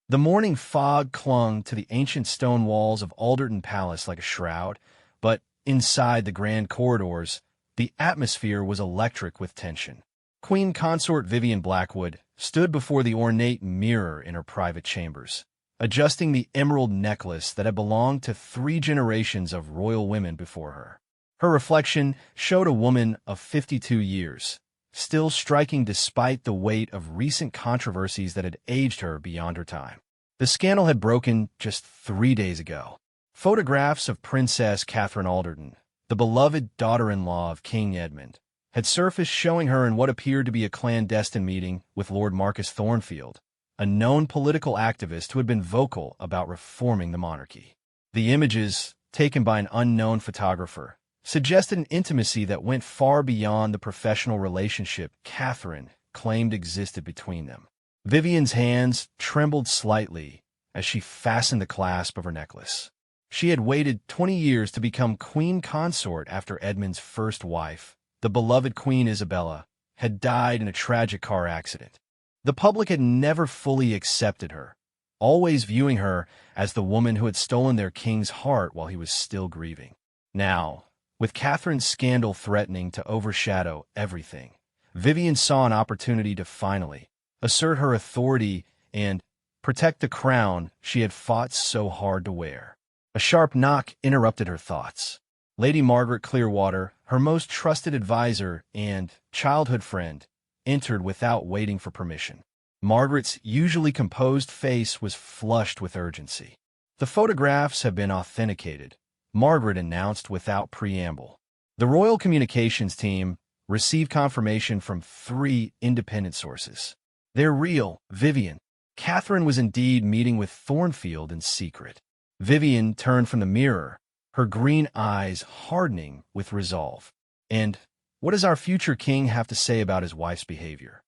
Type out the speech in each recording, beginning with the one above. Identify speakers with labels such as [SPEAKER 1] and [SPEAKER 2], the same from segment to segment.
[SPEAKER 1] The morning fog clung to the ancient stone walls of Alderton Palace like a shroud, but inside the grand corridors, the atmosphere was electric with tension. Queen Consort Vivian Blackwood stood before the ornate mirror in her private chambers, adjusting the emerald necklace that had belonged to 3 generations of royal women before her. Her reflection showed a woman of 52 years, still striking despite the weight of recent controversies that had aged her beyond her time. The scandal had broken just 3 days ago. Photographs of Princess Catherine Alderton, the beloved daughter-in-law of King Edmund, had surfaced showing her in what appeared to be a clandestine meeting with Lord Marcus Thornfield, a known political activist who had been vocal about reforming the monarchy. The images, taken by an unknown photographer, suggested an intimacy that went far beyond the professional relationship Catherine claimed existed between them. Vivian's hands trembled slightly as she fastened the clasp of her necklace. She had waited 20 years to become queen consort after Edmund's first wife, the beloved Queen Isabella, had died in a tragic car accident. The public had never fully accepted her, always viewing her as the woman who had stolen their king's heart while he was still grieving. Now, with Catherine's scandal threatening to overshadow everything, Vivian saw an opportunity to finally assert her authority and protect the crown she had fought so hard to wear. A sharp knock interrupted her thoughts. Lady Margaret Clearwater, her most trusted advisor and childhood friend, entered without waiting for permission. Margaret's usually composed face was flushed with urgency. "The photographs have been authenticated," Margaret announced without preamble. The Royal Communications team received confirmation from 3 independent sources. "They're real, Vivian." Catherine was indeed meeting with Thornfield in secret. Vivian turned from the mirror, her green eyes hardening with resolve. "And what does our future king have to say about his wife's behavior?"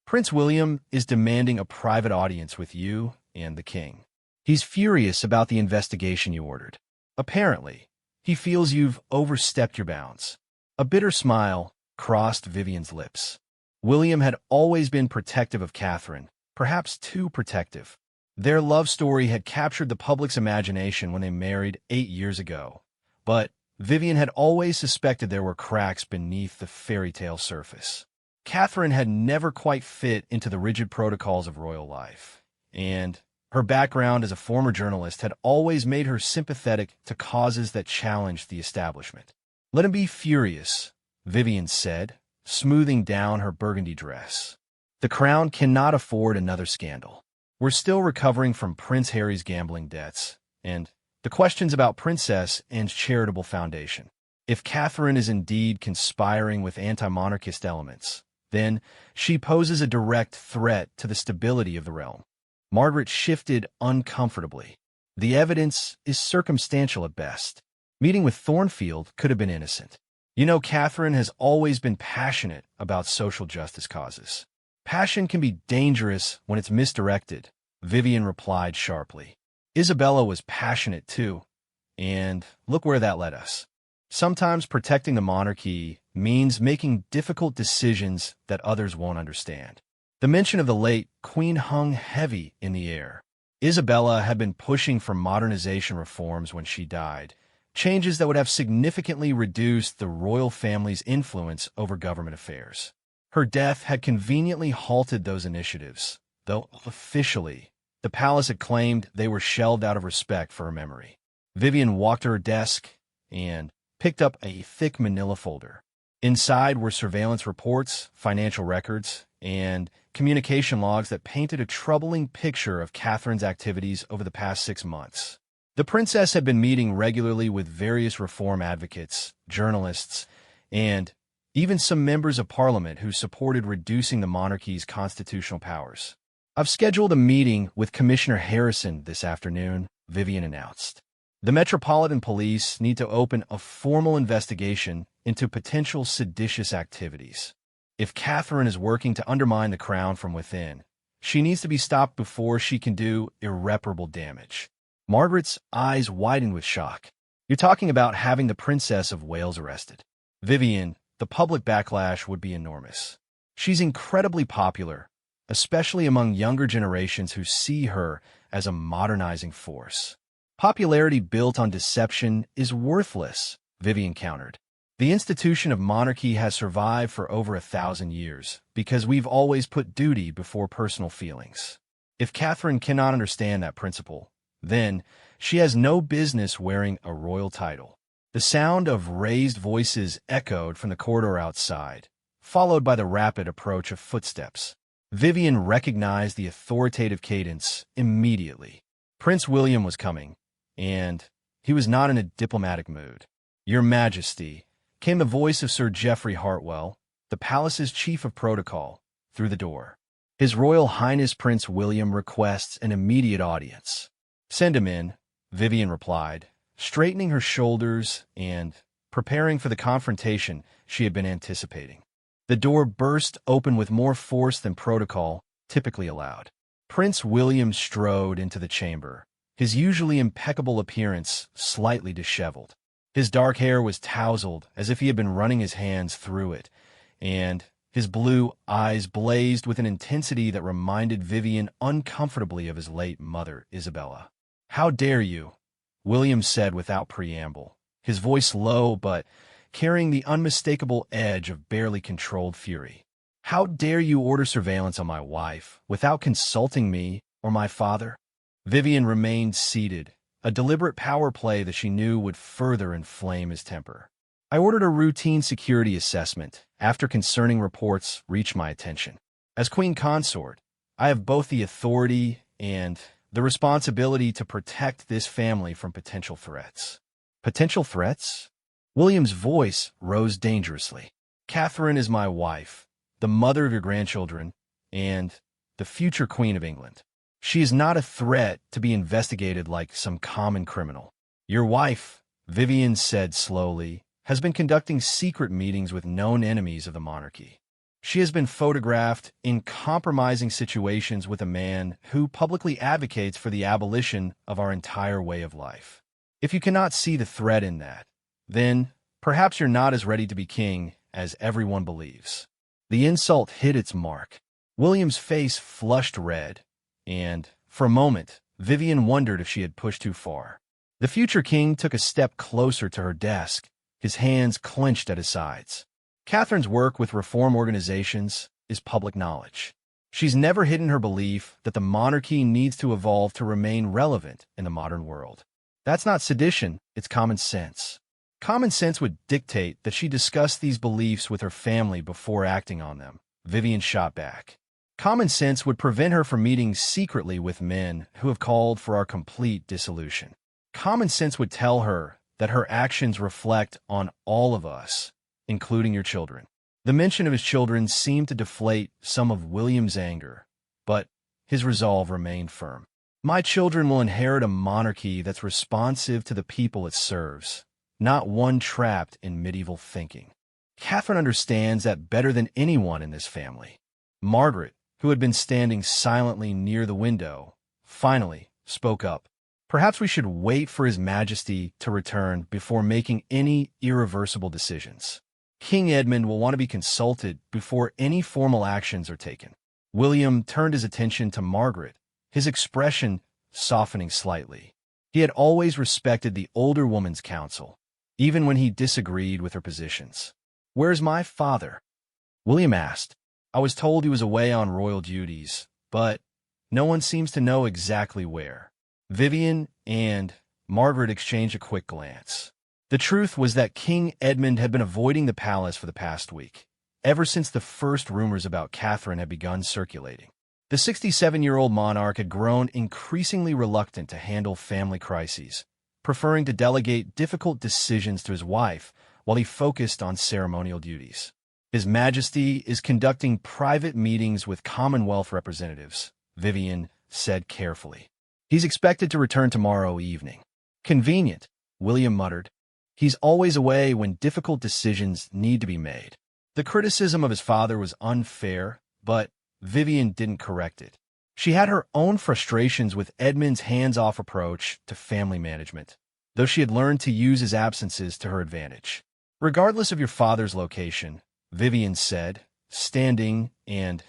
[SPEAKER 1] "Prince William is demanding a private audience with you and the king. He's furious about the investigation you ordered. Apparently, he feels you've overstepped your bounds." A bitter smile crossed Vivian's lips. William had always been protective of Catherine, perhaps too protective. Their love story had captured the public's imagination when they married 8 years ago, but Vivian had always suspected there were cracks beneath the fairy tale surface. Catherine had never quite fit into the rigid protocols of royal life, and her background as a former journalist had always made her sympathetic to causes that challenged the establishment. "Let him be furious," Vivian said, smoothing down her burgundy dress. "The crown cannot afford another scandal. We're still recovering from Prince Harry's gambling debts, and the questions about Princess Anne's charitable foundation. If Catherine is indeed conspiring with anti-monarchist elements, then she poses a direct threat to the stability of the realm." Margaret shifted uncomfortably. "The evidence is circumstantial at best. Meeting with Thornfield could have been innocent. You know, Catherine has always been passionate about social justice causes." "Passion can be dangerous when it's misdirected," Vivian replied sharply. "Isabella was passionate too, and look where that led us. Sometimes protecting the monarchy means making difficult decisions that others won't understand." The mention of the late Queen hung heavy in the air. Isabella had been pushing for modernization reforms when she died, changes that would have significantly reduced the royal family's influence over government affairs. Her death had conveniently halted those initiatives, though officially, the palace had claimed they were shelved out of respect for her memory. Vivian walked to her desk and picked up a thick manila folder. Inside were surveillance reports, financial records, and communication logs that painted a troubling picture of Catherine's activities over the past 6 months. The princess had been meeting regularly with various reform advocates, journalists, and even some members of parliament who supported reducing the monarchy's constitutional powers. "I've scheduled a meeting with Commissioner Harrison this afternoon," Vivian announced. "The Metropolitan Police need to open a formal investigation into potential seditious activities. If Catherine is working to undermine the crown from within, she needs to be stopped before she can do irreparable damage." Margaret's eyes widened with shock. "You're talking about having the Princess of Wales arrested." "Vivian, the public backlash would be enormous. She's incredibly popular, especially among younger generations who see her as a modernizing force. Popularity built on deception is worthless, Vivian countered. The institution of monarchy has survived for over 1,000 years because we've always put duty before personal feelings. If Catherine cannot understand that principle, then she has no business wearing a royal title. The sound of raised voices echoed from the corridor outside, followed by the rapid approach of footsteps. Vivian recognized the authoritative cadence immediately. Prince William was coming, and he was not in a diplomatic mood. "Your Majesty," came the voice of Sir Geoffrey Hartwell, the palace's chief of protocol, through the door. "His Royal Highness Prince William requests an immediate audience." "Send him in," Vivian replied, straightening her shoulders and preparing for the confrontation she had been anticipating. The door burst open with more force than protocol typically allowed. Prince William strode into the chamber, his usually impeccable appearance slightly disheveled. His dark hair was tousled as if he had been running his hands through it, and his blue eyes blazed with an intensity that reminded Vivian uncomfortably of his late mother, Isabella. "How dare you?" William said without preamble, his voice low but carrying the unmistakable edge of barely controlled fury. "How dare you order surveillance on my wife without consulting me or my father?" Vivian remained seated, a deliberate power play that she knew would further inflame his temper. "I ordered a routine security assessment after concerning reports reached my attention. As Queen Consort, I have both the authority and the responsibility to protect this family from potential threats." "Potential threats?" William's voice rose dangerously. "Catherine is my wife, the mother of your grandchildren, and the future Queen of England. She is not a threat to be investigated like some common criminal. Your wife," Vivian said slowly, "has been conducting secret meetings with known enemies of the monarchy. She has been photographed in compromising situations with a man who publicly advocates for the abolition of our entire way of life. If you cannot see the threat in that, then perhaps you're not as ready to be king as everyone believes." The insult hit its mark. William's face flushed red, and for a moment, Vivian wondered if she had pushed too far. The future king took a step closer to her desk, his hands clenched at his sides. Catherine's work with reform organizations is public knowledge. She's never hidden her belief that the monarchy needs to evolve to remain relevant in the modern world. That's not sedition, it's common sense. Common sense would dictate that she discuss these beliefs with her family before acting on them, Vivian shot back. Common sense would prevent her from meeting secretly with men who have called for our complete dissolution. Common sense would tell her that her actions reflect on all of us, including your children. The mention of his children seemed to deflate some of William's anger, but his resolve remained firm. "My children will inherit a monarchy that's responsive to the people it serves, not one trapped in medieval thinking. Catherine understands that better than anyone in this family." Margaret, who had been standing silently near the window, finally spoke up. "Perhaps we should wait for His Majesty to return before making any irreversible decisions. King Edmund will want to be consulted before any formal actions are taken." William turned his attention to Margaret, his expression softening slightly. He had always respected the older woman's counsel, even when he disagreed with her positions. "Where's my father?" William asked. "I was told he was away on royal duties, but no one seems to know exactly where." Vivian and Margaret exchanged a quick glance. The truth was that King Edmund had been avoiding the palace for the past week, ever since the first rumors about Catherine had begun circulating. The 67-year-old monarch had grown increasingly reluctant to handle family crises, preferring to delegate difficult decisions to his wife while he focused on ceremonial duties. "His Majesty is conducting private meetings with Commonwealth representatives," Vivian said carefully. "He's expected to return tomorrow evening." "Convenient," William muttered. "He's always away when difficult decisions need to be made." The criticism of his father was unfair, but Vivian didn't correct it. She had her own frustrations with Edmund's hands-off approach to family management, though she had learned to use his absences to her advantage. "Regardless of your father's location," Vivian said, standing and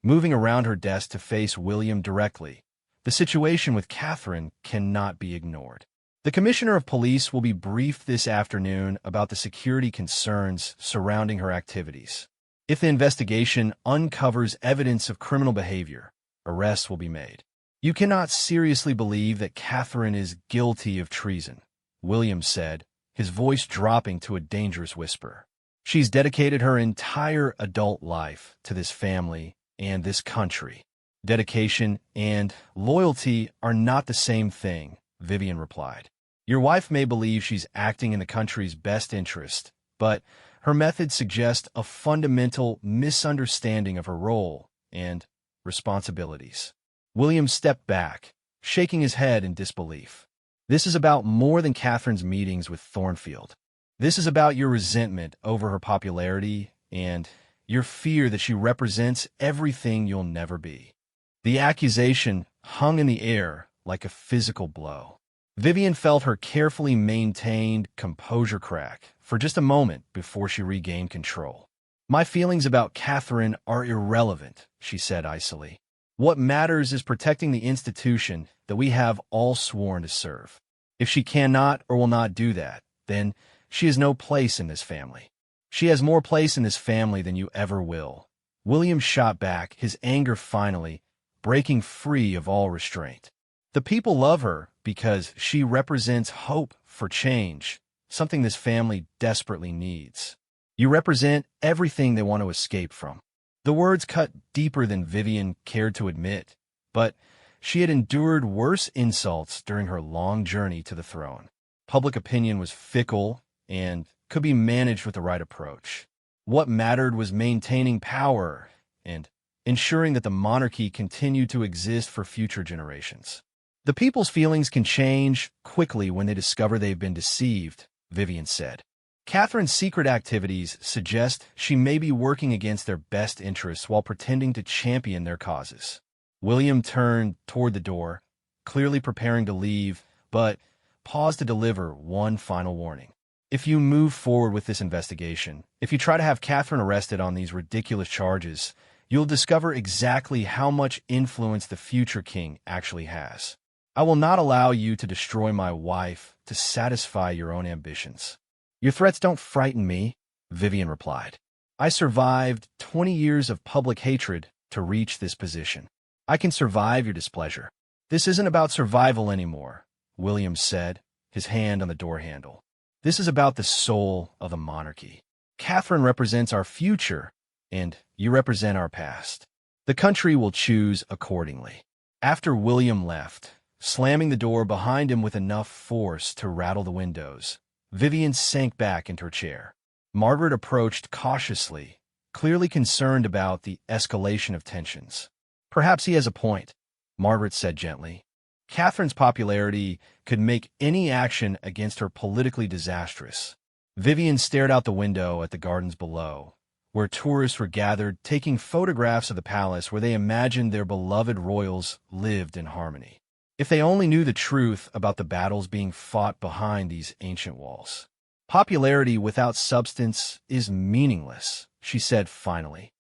[SPEAKER 1] moving around her desk to face William directly. The situation with Catherine cannot be ignored. The Commissioner of Police will be briefed this afternoon about the security concerns surrounding her activities. If the investigation uncovers evidence of criminal behavior, arrests will be made. You cannot seriously believe that Catherine is guilty of treason, William said, his voice dropping to a dangerous whisper. She's dedicated her entire adult life to this family and this country. Dedication and loyalty are not the same thing, Vivian replied. Your wife may believe she's acting in the country's best interest, but her methods suggest a fundamental misunderstanding of her role and responsibilities. William stepped back, shaking his head in disbelief. This is about more than Catherine's meetings with Thornfield. This is about your resentment over her popularity and your fear that she represents everything you'll never be. The accusation hung in the air like a physical blow. Vivian felt her carefully maintained composure crack for just a moment before she regained control. My feelings about Catherine are irrelevant, she said icily. What matters is protecting the institution that we have all sworn to serve. If she cannot or will not do that, then she has no place in this family. She has more place in this family than you ever will. William shot back, his anger finally breaking free of all restraint. The people love her because she represents hope for change, something this family desperately needs. You represent everything they want to escape from. The words cut deeper than Vivian cared to admit, but she had endured worse insults during her long journey to the throne. Public opinion was fickle and could be managed with the right approach. What mattered was maintaining power and ensuring that the monarchy continued to exist for future generations. The people's feelings can change quickly when they discover they've been deceived, Vivian said. Catherine's secret activities suggest she may be working against their best interests while pretending to champion their causes. William turned toward the door, clearly preparing to leave, but paused to deliver one final warning. If you move forward with this investigation, if you try to have Catherine arrested on these ridiculous charges, you'll discover exactly how much influence the future king actually has. I will not allow you to destroy my wife to satisfy your own ambitions. Your threats don't frighten me, Vivian replied. I survived 20 years of public hatred to reach this position. I can survive your displeasure. This isn't about survival anymore, William said, his hand on the door handle. This is about the soul of the monarchy. Catherine represents our future, and you represent our past. The country will choose accordingly. After William left, slamming the door behind him with enough force to rattle the windows, Vivian sank back into her chair. Margaret approached cautiously, clearly concerned about the escalation of tensions. Perhaps he has a point, Margaret said gently. Catherine's popularity could make any action against her politically disastrous. Vivian stared out the window at the gardens below, where tourists were gathered taking photographs of the palace where they imagined their beloved royals lived in harmony. If they only knew the truth about the battles being fought behind these ancient walls. Popularity without substance is meaningless, she said finally.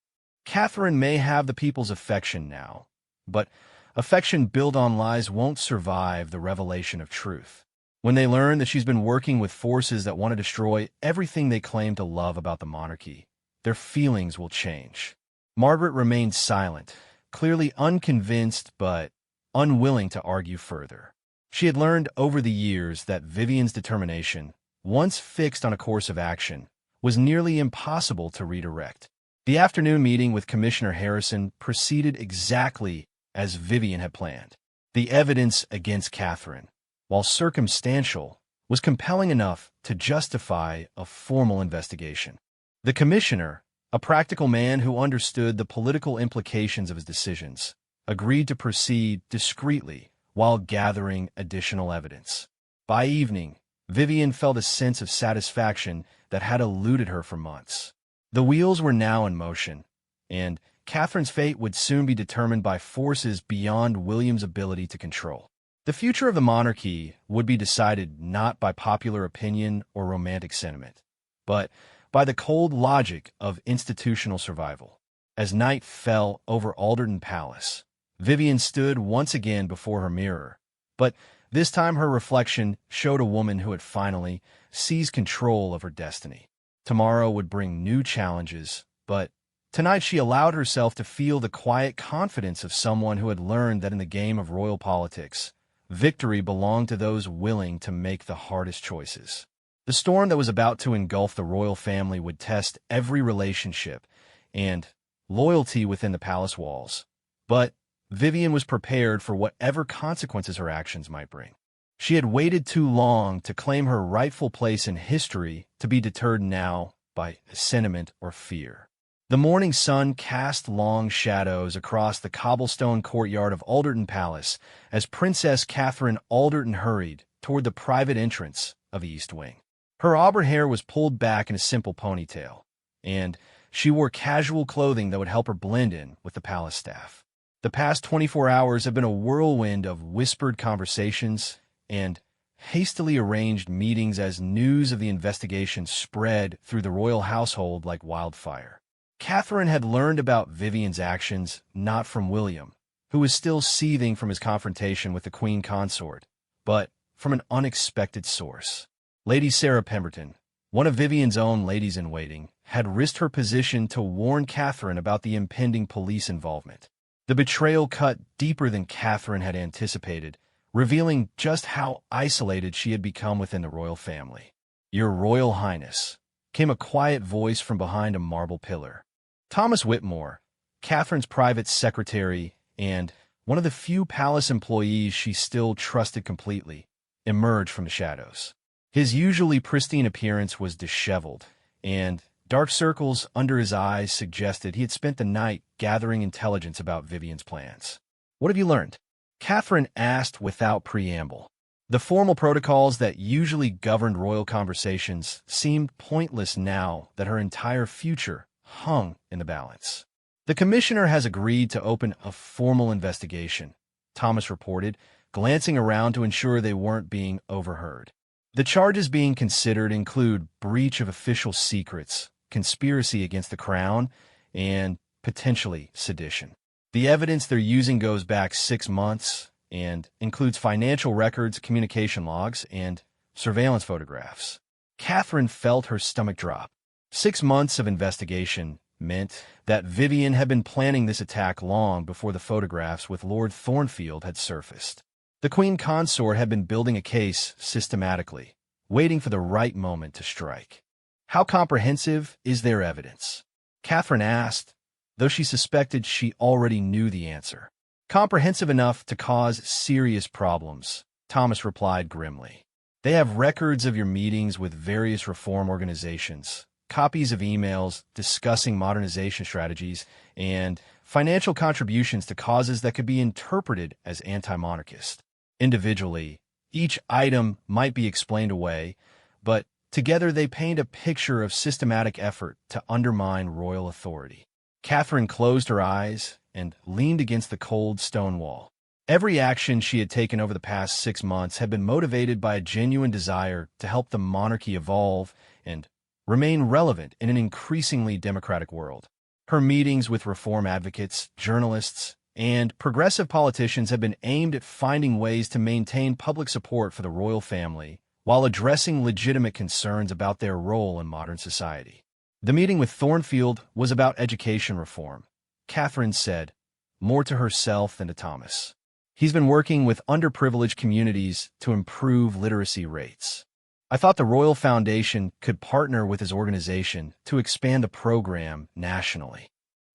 [SPEAKER 1] Catherine may have the people's affection now, but affection built on lies won't survive the revelation of truth. When they learn that she's been working with forces that want to destroy everything they claim to love about the monarchy, their feelings will change. Margaret remained silent, clearly unconvinced but unwilling to argue further. She had learned over the years that Vivian's determination, once fixed on a course of action, was nearly impossible to redirect. The afternoon meeting with Commissioner Harrison proceeded exactly as Vivian had planned. The evidence against Catherine, while circumstantial, was compelling enough to justify a formal investigation. The commissioner, a practical man who understood the political implications of his decisions, agreed to proceed discreetly while gathering additional evidence. By evening, Vivian felt a sense of satisfaction that had eluded her for months. The wheels were now in motion, and Catherine's fate would soon be determined by forces beyond William's ability to control. The future of the monarchy would be decided not by popular opinion or romantic sentiment, but by the cold logic of institutional survival. As night fell over Alderton Palace, Vivian stood once again before her mirror, but this time her reflection showed a woman who had finally seized control of her destiny. Tomorrow would bring new challenges, but tonight she allowed herself to feel the quiet confidence of someone who had learned that in the game of royal politics, victory belonged to those willing to make the hardest choices. The storm that was about to engulf the royal family would test every relationship and loyalty within the palace walls. But Vivian was prepared for whatever consequences her actions might bring. She had waited too long to claim her rightful place in history to be deterred now by sentiment or fear. The morning sun cast long shadows across the cobblestone courtyard of Alderton Palace as Princess Catherine Alderton hurried toward the private entrance of the East Wing. Her auburn hair was pulled back in a simple ponytail, and she wore casual clothing that would help her blend in with the palace staff. The past 24 hours have been a whirlwind of whispered conversations and hastily arranged meetings as news of the investigation spread through the royal household like wildfire. Catherine had learned about Vivian's actions not from William, who was still seething from his confrontation with the Queen Consort, but from an unexpected source. Lady Sarah Pemberton, one of Vivian's own ladies-in-waiting, had risked her position to warn Catherine about the impending police involvement. The betrayal cut deeper than Catherine had anticipated, revealing just how isolated she had become within the royal family. "Your Royal Highness," came a quiet voice from behind a marble pillar. Thomas Whitmore, Catherine's private secretary and one of the few palace employees she still trusted completely, emerged from the shadows. His usually pristine appearance was disheveled, and dark circles under his eyes suggested he had spent the night gathering intelligence about Vivian's plans. "What have you learned?" Catherine asked without preamble. The formal protocols that usually governed royal conversations seemed pointless now that her entire future hung in the balance. "The commissioner has agreed to open a formal investigation," Thomas reported, glancing around to ensure they weren't being overheard. "The charges being considered include breach of official secrets, conspiracy against the crown, and potentially sedition. The evidence they're using goes back 6 months and includes financial records, communication logs, and surveillance photographs." Catherine felt her stomach drop. 6 months of investigation meant that Vivian had been planning this attack long before the photographs with Lord Thornfield had surfaced. The Queen Consort had been building a case systematically, waiting for the right moment to strike. "How comprehensive is their evidence?" Catherine asked, though she suspected she already knew the answer. "Comprehensive enough to cause serious problems," Thomas replied grimly. "They have records of your meetings with various reform organizations, copies of emails discussing modernization strategies, and financial contributions to causes that could be interpreted as anti-monarchist. Individually, each item might be explained away, but together they paint a picture of systematic effort to undermine royal authority." Catherine closed her eyes and leaned against the cold stone wall. Every action she had taken over the past 6 months had been motivated by a genuine desire to help the monarchy evolve and remain relevant in an increasingly democratic world. Her meetings with reform advocates, journalists, and progressive politicians have been aimed at finding ways to maintain public support for the royal family while addressing legitimate concerns about their role in modern society. The meeting with Thornfield was about education reform, Catherine said, more to herself than to Thomas. "He's been working with underprivileged communities to improve literacy rates. I thought the Royal Foundation could partner with his organization to expand the program nationally."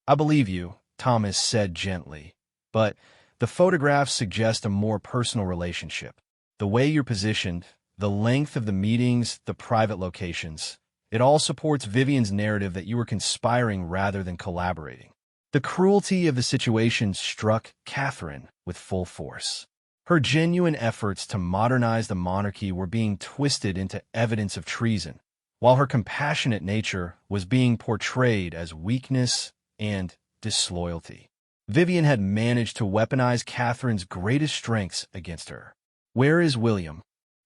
[SPEAKER 1] "I believe you," Thomas said gently, "but the photographs suggest a more personal relationship. The way you're positioned, the length of the meetings, the private locations, it all supports Vivian's narrative that you were conspiring rather than collaborating." The cruelty of the situation struck Catherine with full force. Her genuine efforts to modernize the monarchy were being twisted into evidence of treason, while her compassionate nature was being portrayed as weakness and disloyalty. Vivian had managed to weaponize Catherine's greatest strengths against her. "Where is William?"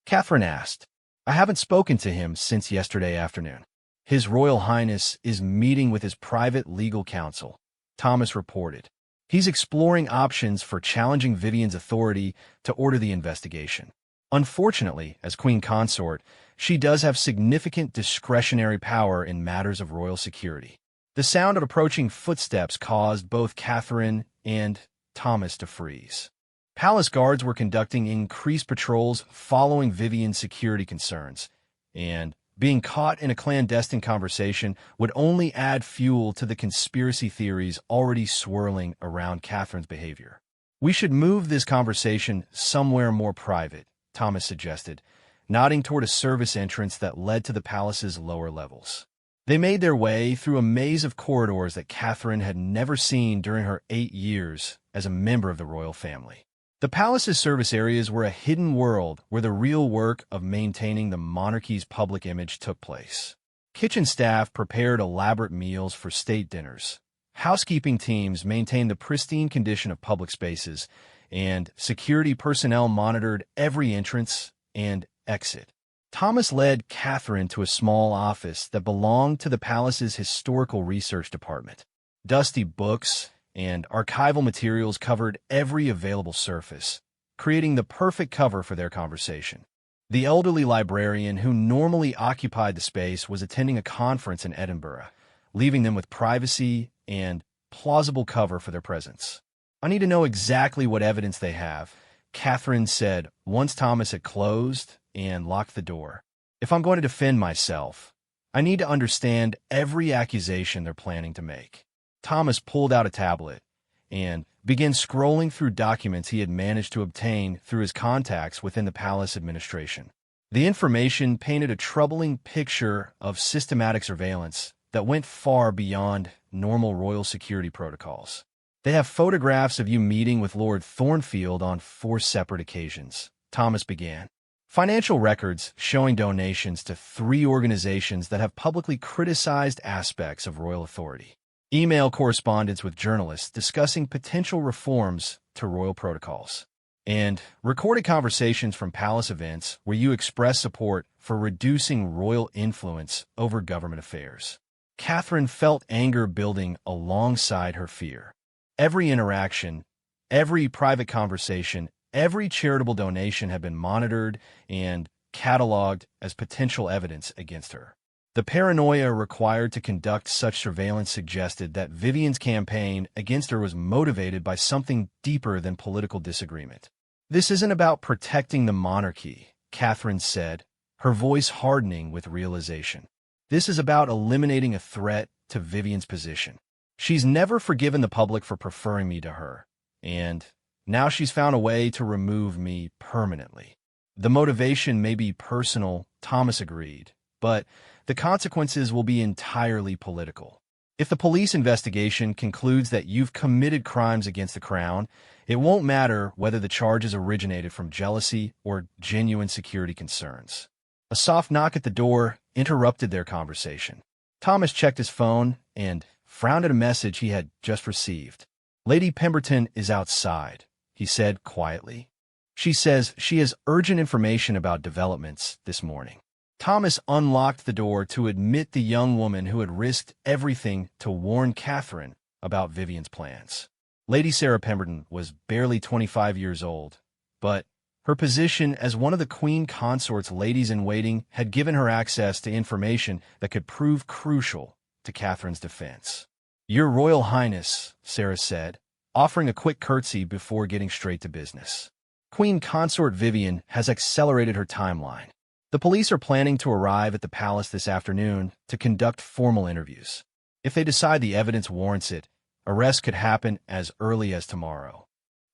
[SPEAKER 1] Catherine asked. "I haven't spoken to him since yesterday afternoon. His Royal Highness is meeting with his private legal counsel. Thomas reported. He's exploring options for challenging Vivian's authority to order the investigation. Unfortunately, as Queen Consort, she does have significant discretionary power in matters of royal security. The sound of approaching footsteps caused both Catherine and Thomas to freeze. Palace guards were conducting increased patrols following Vivian's security concerns, and being caught in a clandestine conversation would only add fuel to the conspiracy theories already swirling around Catherine's behavior. "We should move this conversation somewhere more private," Thomas suggested, nodding toward a service entrance that led to the palace's lower levels. They made their way through a maze of corridors that Catherine had never seen during her 8 years as a member of the royal family. The palace's service areas were a hidden world where the real work of maintaining the monarchy's public image took place. Kitchen staff prepared elaborate meals for state dinners. Housekeeping teams maintained the pristine condition of public spaces, and security personnel monitored every entrance and exit. Thomas led Catherine to a small office that belonged to the palace's historical research department. Dusty books and archival materials covered every available surface, creating the perfect cover for their conversation. The elderly librarian who normally occupied the space was attending a conference in Edinburgh, leaving them with privacy and plausible cover for their presence. "I need to know exactly what evidence they have," Catherine said once Thomas had closed and locked the door. "If I'm going to defend myself, I need to understand every accusation they're planning to make." Thomas pulled out a tablet and began scrolling through documents he had managed to obtain through his contacts within the palace administration. The information painted a troubling picture of systematic surveillance that went far beyond normal royal security protocols. "They have photographs of you meeting with Lord Thornfield on 4 separate occasions," Thomas began. "Financial records showing donations to 3 organizations that have publicly criticized aspects of royal authority. Email correspondence with journalists discussing potential reforms to royal protocols. And recorded conversations from palace events where you express support for reducing royal influence over government affairs." Catherine felt anger building alongside her fear. Every interaction, every private conversation, every charitable donation had been monitored and cataloged as potential evidence against her. The paranoia required to conduct such surveillance suggested that Vivian's campaign against her was motivated by something deeper than political disagreement. "This isn't about protecting the monarchy," Catherine said, her voice hardening with realization. "This is about eliminating a threat to Vivian's position. She's never forgiven the public for preferring me to her, and now she's found a way to remove me permanently." "The motivation may be personal," Thomas agreed, "but the consequences will be entirely political. If the police investigation concludes that you've committed crimes against the crown, it won't matter whether the charges originated from jealousy or genuine security concerns." A soft knock at the door interrupted their conversation. Thomas checked his phone and frowned at a message he had just received. "Lady Pemberton is outside," he said quietly. "She says she has urgent information about developments this morning." Thomas unlocked the door to admit the young woman who had risked everything to warn Catherine about Vivian's plans. Lady Sarah Pemberton was barely 25 years old, but her position as one of the Queen Consort's ladies-in-waiting had given her access to information that could prove crucial to Catherine's defense. "Your Royal Highness," Sarah said, offering a quick curtsy before getting straight to business. "Queen Consort Vivian has accelerated her timeline. The police are planning to arrive at the palace this afternoon to conduct formal interviews. If they decide the evidence warrants it, arrest could happen as early as tomorrow."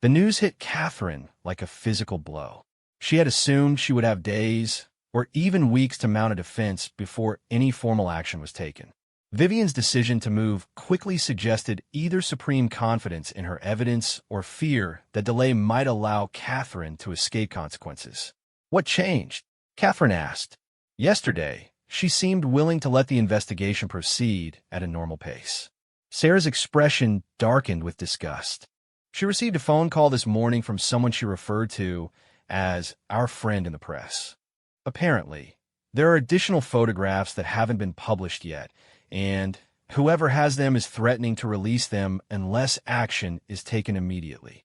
[SPEAKER 1] The news hit Catherine like a physical blow. She had assumed she would have days or even weeks to mount a defense before any formal action was taken. Vivian's decision to move quickly suggested either supreme confidence in her evidence or fear that delay might allow Catherine to escape consequences. "What changed?" Catherine asked. "Yesterday, she seemed willing to let the investigation proceed at a normal pace." Sarah's expression darkened with disgust. "She received a phone call this morning from someone she referred to as our friend in the press. Apparently, there are additional photographs that haven't been published yet, and Whoever has them is threatening to release them unless action is taken immediately.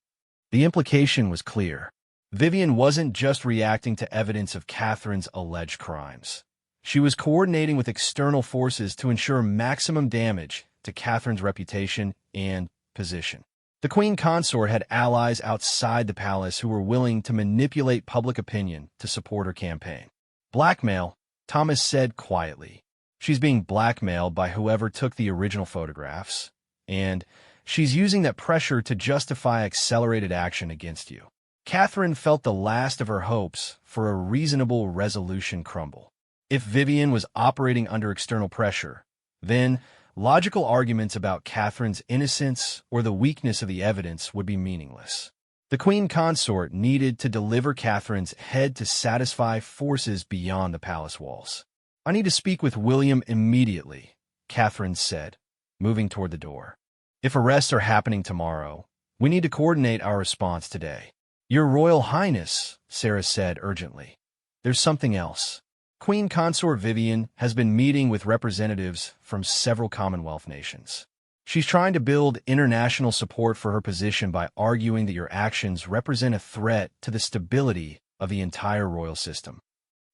[SPEAKER 1] The implication was clear. Vivian wasn't just reacting to evidence of Catherine's alleged crimes. She was coordinating with external forces to ensure maximum damage to Catherine's reputation and position. The Queen Consort had allies outside the palace who were willing to manipulate public opinion to support her campaign. Blackmail, Thomas said quietly. She's being blackmailed by whoever took the original photographs, and she's using that pressure to justify accelerated action against you. Catherine felt the last of her hopes for a reasonable resolution crumble. If Vivian was operating under external pressure, then logical arguments about Catherine's innocence or the weakness of the evidence would be meaningless. The Queen Consort needed to deliver Catherine's head to satisfy forces beyond the palace walls. "I need to speak with William immediately," Catherine said, moving toward the door. "If arrests are happening tomorrow, we need to coordinate our response today." "Your Royal Highness," Sarah said urgently. "There's something else." Queen Consort Vivian has been meeting with representatives from several Commonwealth nations. She's trying to build international support for her position by arguing that your actions represent a threat to the stability of the entire royal system.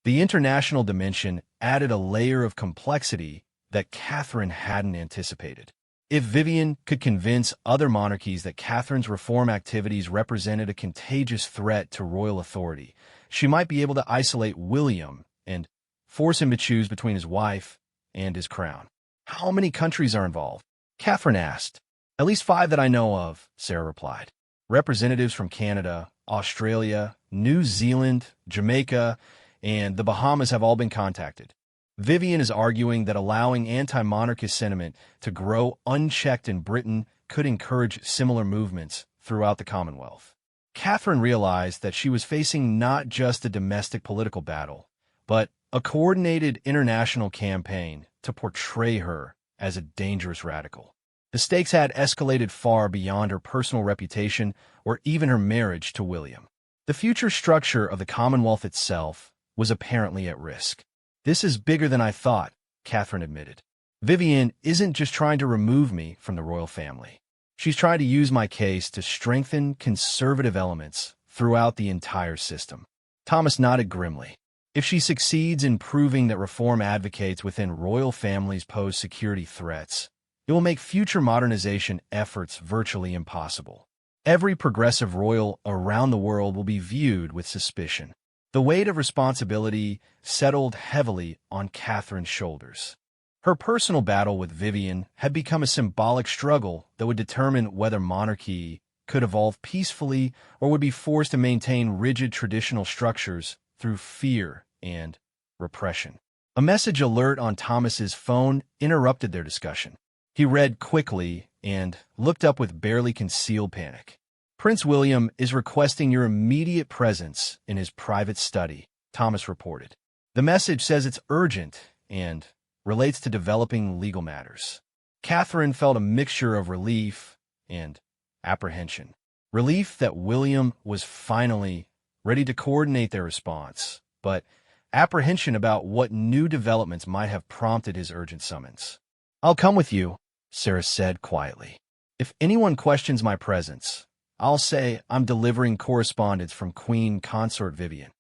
[SPEAKER 1] The international dimension added a layer of complexity that Catherine hadn't anticipated. If Vivian could convince other monarchies that Catherine's reform activities represented a contagious threat to royal authority, she might be able to isolate William and force him to choose between his wife and his crown. "How many countries are involved?" Catherine asked. "At least 5 that I know of," Sarah replied. "Representatives from Canada, Australia, New Zealand, Jamaica, and the Bahamas have all been contacted." Vivian is arguing that allowing anti-monarchist sentiment to grow unchecked in Britain could encourage similar movements throughout the Commonwealth. Catherine realized that she was facing not just a domestic political battle, but a coordinated international campaign to portray her as a dangerous radical. The stakes had escalated far beyond her personal reputation or even her marriage to William. The future structure of the Commonwealth itself was apparently at risk. "This is bigger than I thought," Catherine admitted. "Vivian isn't just trying to remove me from the royal family. She's trying to use my case to strengthen conservative elements throughout the entire system." Thomas nodded grimly. "If she succeeds in proving that reform advocates within royal families pose security threats, it will make future modernization efforts virtually impossible. Every progressive royal around the world will be viewed with suspicion." The weight of responsibility settled heavily on Catherine's shoulders. Her personal battle with Vivian had become a symbolic struggle that would determine whether monarchy could evolve peacefully or would be forced to maintain rigid traditional structures through fear and repression. A message alert on Thomas's phone interrupted their discussion. He read quickly and looked up with barely concealed panic. "Prince William is requesting your immediate presence in his private study," Thomas reported. The message says it's urgent and relates to developing legal matters. Catherine felt a mixture of relief and apprehension. Relief that William was finally ready to coordinate their response, but apprehension about what new developments might have prompted his urgent summons. "I'll come with you," Sarah said quietly. "If anyone questions my presence, I'll say I'm delivering correspondence from Queen Consort Vivian."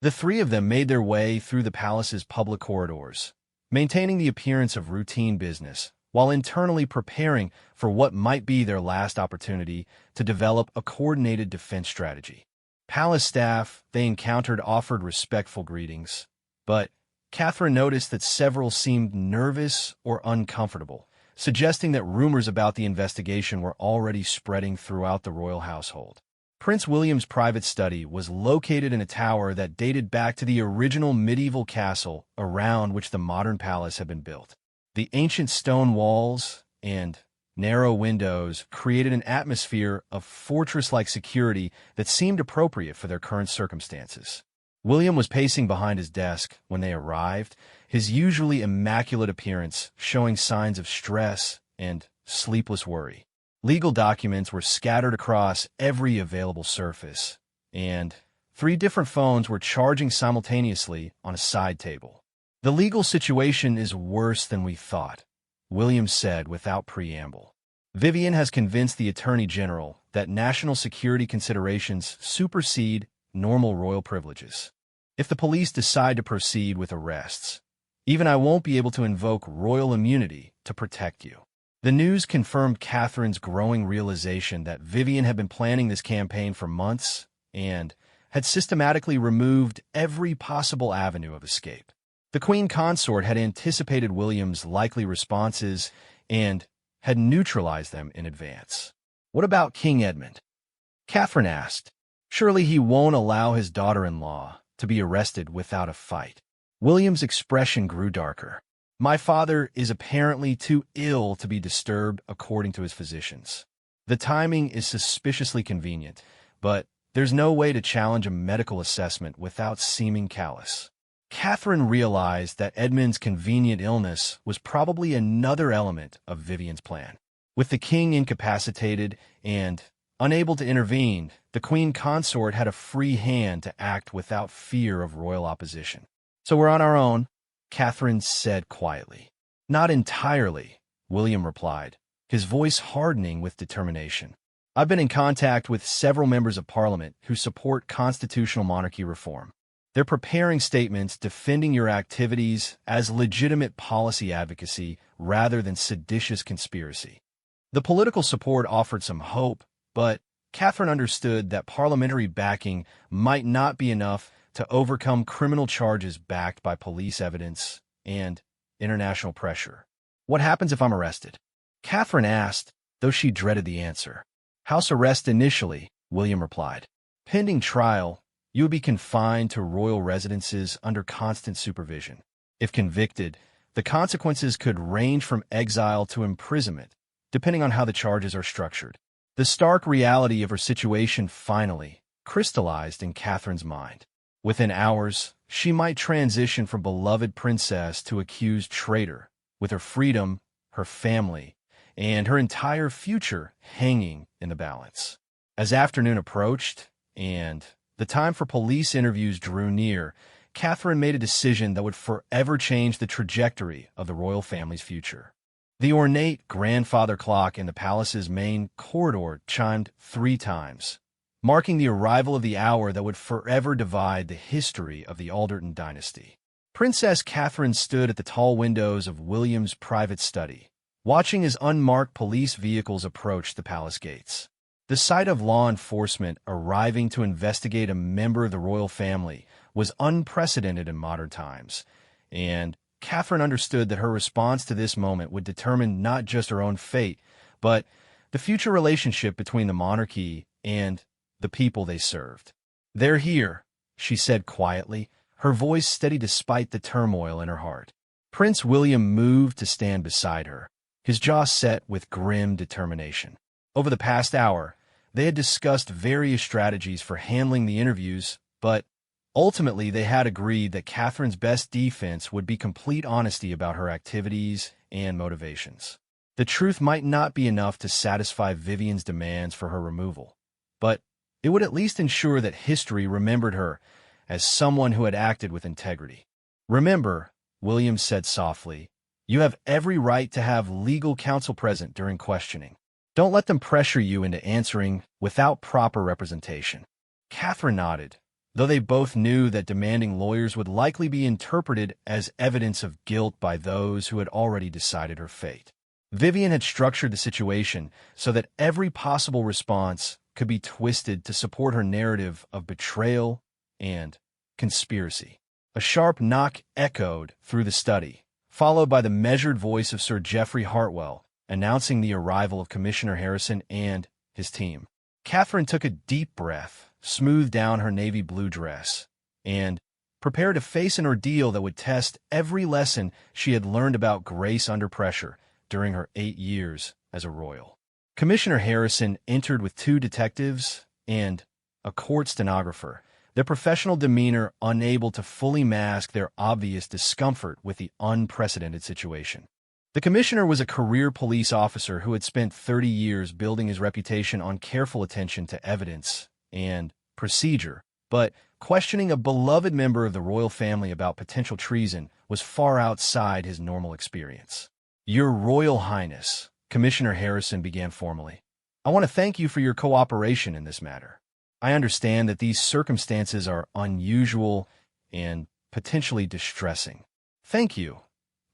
[SPEAKER 1] The 3 of them made their way through the palace's public corridors, maintaining the appearance of routine business, while internally preparing for what might be their last opportunity to develop a coordinated defense strategy. Palace staff they encountered offered respectful greetings, but Catherine noticed that several seemed nervous or uncomfortable, suggesting that rumors about the investigation were already spreading throughout the royal household. Prince William's private study was located in a tower that dated back to the original medieval castle around which the modern palace had been built. The ancient stone walls and narrow windows created an atmosphere of fortress-like security that seemed appropriate for their current circumstances. William was pacing behind his desk when they arrived, his usually immaculate appearance showing signs of stress and sleepless worry. Legal documents were scattered across every available surface, and 3 different phones were charging simultaneously on a side table. "The legal situation is worse than we thought," Williams said without preamble. Vivian has convinced the Attorney General that national security considerations supersede normal royal privileges. If the police decide to proceed with arrests, even I won't be able to invoke royal immunity to protect you. The news confirmed Catherine's growing realization that Vivian had been planning this campaign for months and had systematically removed every possible avenue of escape. The Queen Consort had anticipated William's likely responses and had neutralized them in advance. "What about King Edmund?" Catherine asked. "Surely he won't allow his daughter-in-law to be arrested without a fight." William's expression grew darker. "My father is apparently too ill to be disturbed, according to his physicians. The timing is suspiciously convenient, but there's no way to challenge a medical assessment without seeming callous." Catherine realized that Edmund's convenient illness was probably another element of Vivian's plan. With the king incapacitated and unable to intervene, the Queen Consort had a free hand to act without fear of royal opposition. "So we're on our own," Catherine said quietly. "Not entirely," William replied, his voice hardening with determination. "I've been in contact with several members of Parliament who support constitutional monarchy reform. They're preparing statements defending your activities as legitimate policy advocacy rather than seditious conspiracy." The political support offered some hope, but Catherine understood that parliamentary backing might not be enough to overcome criminal charges backed by police evidence and international pressure. "What happens if I'm arrested?" Catherine asked, though she dreaded the answer. "House arrest initially," William replied. "Pending trial, you would be confined to royal residences under constant supervision. If convicted, the consequences could range from exile to imprisonment, depending on how the charges are structured." The stark reality of her situation finally crystallized in Catherine's mind. Within hours, she might transition from beloved princess to accused traitor, with her freedom, her family, and her entire future hanging in the balance. As afternoon approached, and the time for police interviews drew near, Catherine made a decision that would forever change the trajectory of the royal family's future. The ornate grandfather clock in the palace's main corridor chimed 3 times, marking the arrival of the hour that would forever divide the history of the Alderton dynasty. Princess Catherine stood at the tall windows of William's private study, watching as unmarked police vehicles approached the palace gates. The sight of law enforcement arriving to investigate a member of the royal family was unprecedented in modern times, and Catherine understood that her response to this moment would determine not just her own fate, but the future relationship between the monarchy and the people they served. "They're here," she said quietly, her voice steady despite the turmoil in her heart. Prince William moved to stand beside her, his jaw set with grim determination. Over the past hour, they had discussed various strategies for handling the interviews, but ultimately they had agreed that Catherine's best defense would be complete honesty about her activities and motivations. The truth might not be enough to satisfy Vivian's demands for her removal, but it would at least ensure that history remembered her as someone who had acted with integrity. "Remember," William said softly, "you have every right to have legal counsel present during questioning. Don't let them pressure you into answering without proper representation." Catherine nodded, though they both knew that demanding lawyers would likely be interpreted as evidence of guilt by those who had already decided her fate. Vivian had structured the situation so that every possible response could be twisted to support her narrative of betrayal and conspiracy. A sharp knock echoed through the study, followed by the measured voice of Sir Geoffrey Hartwell announcing the arrival of Commissioner Harrison and his team. Catherine took a deep breath, smoothed down her navy blue dress, and prepared to face an ordeal that would test every lesson she had learned about grace under pressure during her 8 years as a royal. Commissioner Harrison entered with 2 detectives and a court stenographer, their professional demeanor unable to fully mask their obvious discomfort with the unprecedented situation. The commissioner was a career police officer who had spent 30 years building his reputation on careful attention to evidence and procedure, but questioning a beloved member of the royal family about potential treason was far outside his normal experience. Your Royal Highness, Commissioner Harrison began formally. I want to thank you for your cooperation in this matter. I understand that these circumstances are unusual and potentially distressing. Thank you,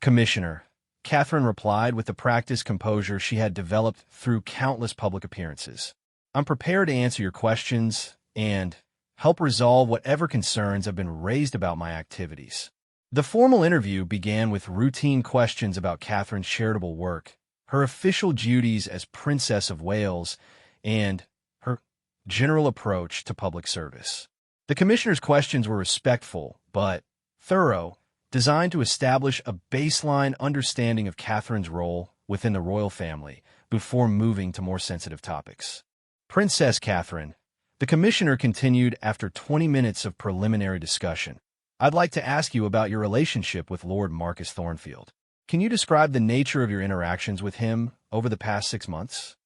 [SPEAKER 1] Commissioner, Catherine replied with the practiced composure she had developed through countless public appearances. I'm prepared to answer your questions and help resolve whatever concerns have been raised about my activities. The formal interview began with routine questions about Catherine's charitable work, her official duties as Princess of Wales, and her general approach to public service. The commissioner's questions were respectful but thorough, designed to establish a baseline understanding of Catherine's role within the royal family before moving to more sensitive topics. Princess Catherine, the commissioner continued after 20 minutes of preliminary discussion. I'd like to ask you about your relationship with Lord Marcus Thornfield. Can you describe the nature of your interactions with him over the past 6 months?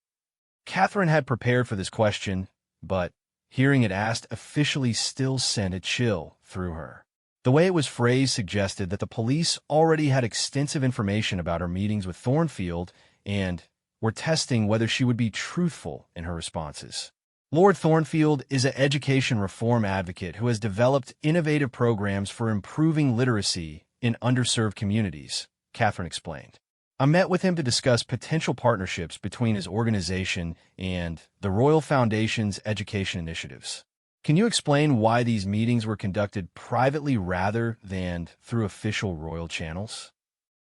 [SPEAKER 1] Catherine had prepared for this question, but hearing it asked officially still sent a chill through her. The way it was phrased suggested that the police already had extensive information about her meetings with Thornfield and were testing whether she would be truthful in her responses. Lord Thornfield is an education reform advocate who has developed innovative programs for improving literacy in underserved communities, Catherine explained. I met with him to discuss potential partnerships between his organization and the Royal Foundation's education initiatives. Can you explain why these meetings were conducted privately rather than through official royal channels?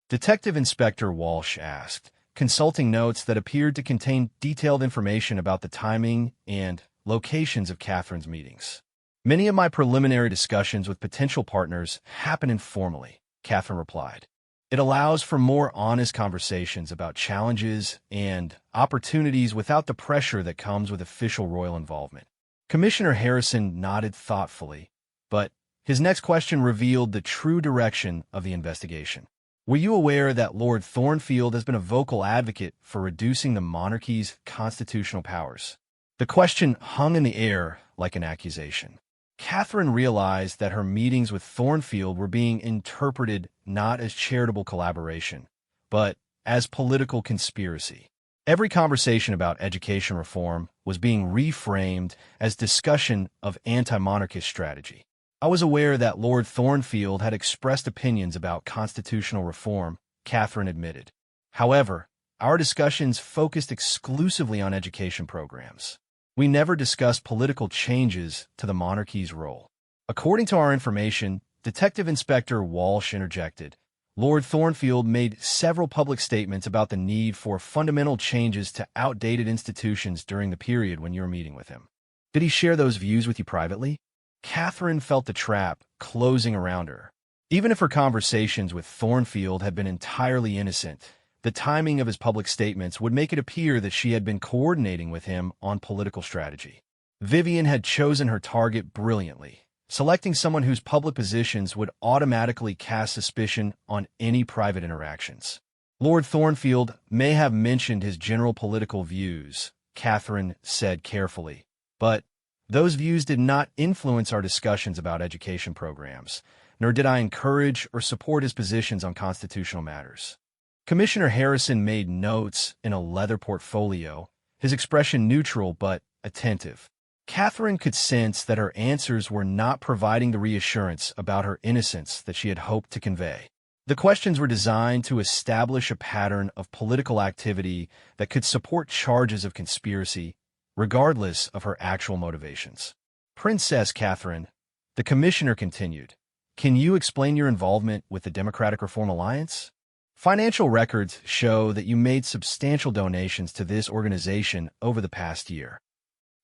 [SPEAKER 1] Detective Inspector Walsh asked, consulting notes that appeared to contain detailed information about the timing and locations of Catherine's meetings. Many of my preliminary discussions with potential partners happen informally, Catherine replied. It allows for more honest conversations about challenges and opportunities without the pressure that comes with official royal involvement. Commissioner Harrison nodded thoughtfully, but his next question revealed the true direction of the investigation. Were you aware that Lord Thornfield has been a vocal advocate for reducing the monarchy's constitutional powers? The question hung in the air like an accusation. Catherine realized that her meetings with Thornfield were being interpreted not as charitable collaboration, but as political conspiracy. Every conversation about education reform was being reframed as discussion of anti-monarchist strategy. I was aware that Lord Thornfield had expressed opinions about constitutional reform, Catherine admitted. However, our discussions focused exclusively on education programs. We never discussed political changes to the monarchy's role. According to our information, Detective Inspector Walsh interjected, Lord Thornfield made several public statements about the need for fundamental changes to outdated institutions during the period when you were meeting with him. Did he share those views with you privately? Catherine felt the trap closing around her. Even if her conversations with Thornfield had been entirely innocent, the timing of his public statements would make it appear that she had been coordinating with him on political strategy. Vivian had chosen her target brilliantly, selecting someone whose public positions would automatically cast suspicion on any private interactions. Lord Thornfield may have mentioned his general political views, Catherine said carefully, but those views did not influence our discussions about education programs, nor did I encourage or support his positions on constitutional matters. Commissioner Harrison made notes in a leather portfolio, his expression neutral but attentive. Catherine could sense that her answers were not providing the reassurance about her innocence that she had hoped to convey. The questions were designed to establish a pattern of political activity that could support charges of conspiracy, regardless of her actual motivations. Princess Catherine, the commissioner continued, can you explain your involvement with the Democratic Reform Alliance? Financial records show that you made substantial donations to this organization over the past year.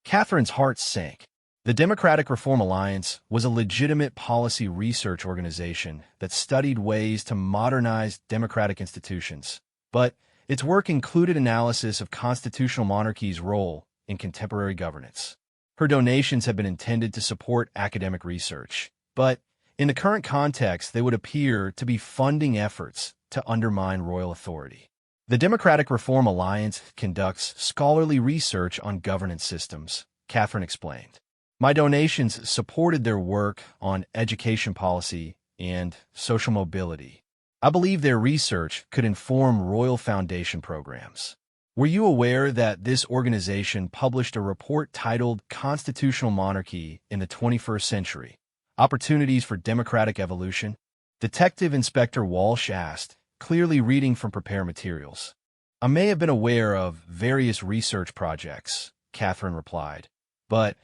[SPEAKER 1] Catherine's heart sank. The Democratic Reform Alliance was a legitimate policy research organization that studied ways to modernize democratic institutions, but its work included analysis of constitutional monarchy's role in contemporary governance. Her donations have been intended to support academic research, but in the current context, they would appear to be funding efforts to undermine royal authority. The Democratic Reform Alliance conducts scholarly research on governance systems, Catherine explained. My donations supported their work on education policy and social mobility. I believe their research could inform Royal Foundation programs. Were you aware that this organization published a report titled Constitutional Monarchy in the 21st Century? Opportunities for Democratic Evolution? Detective Inspector Walsh asked, clearly reading from prepared materials. I may have been aware of various research projects, Catherine replied, but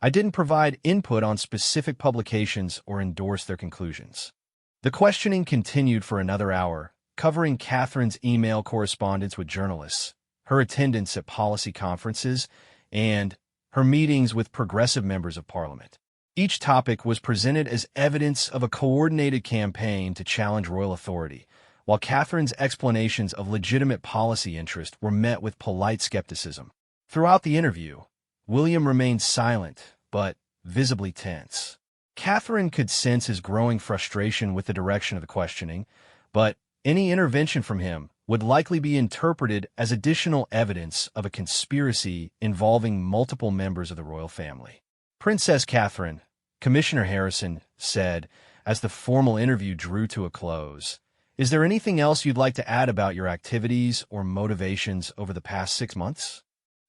[SPEAKER 1] I didn't provide input on specific publications or endorse their conclusions. The questioning continued for another hour, covering Catherine's email correspondence with journalists, her attendance at policy conferences, and her meetings with progressive members of Parliament. Each topic was presented as evidence of a coordinated campaign to challenge royal authority, while Catherine's explanations of legitimate policy interest were met with polite skepticism. Throughout the interview, William remained silent, but visibly tense. Catherine could sense his growing frustration with the direction of the questioning, but any intervention from him would likely be interpreted as additional evidence of a conspiracy involving multiple members of the royal family. Princess Catherine, Commissioner Harrison said as the formal interview drew to a close, "Is there anything else you'd like to add about your activities or motivations over the past 6 months?"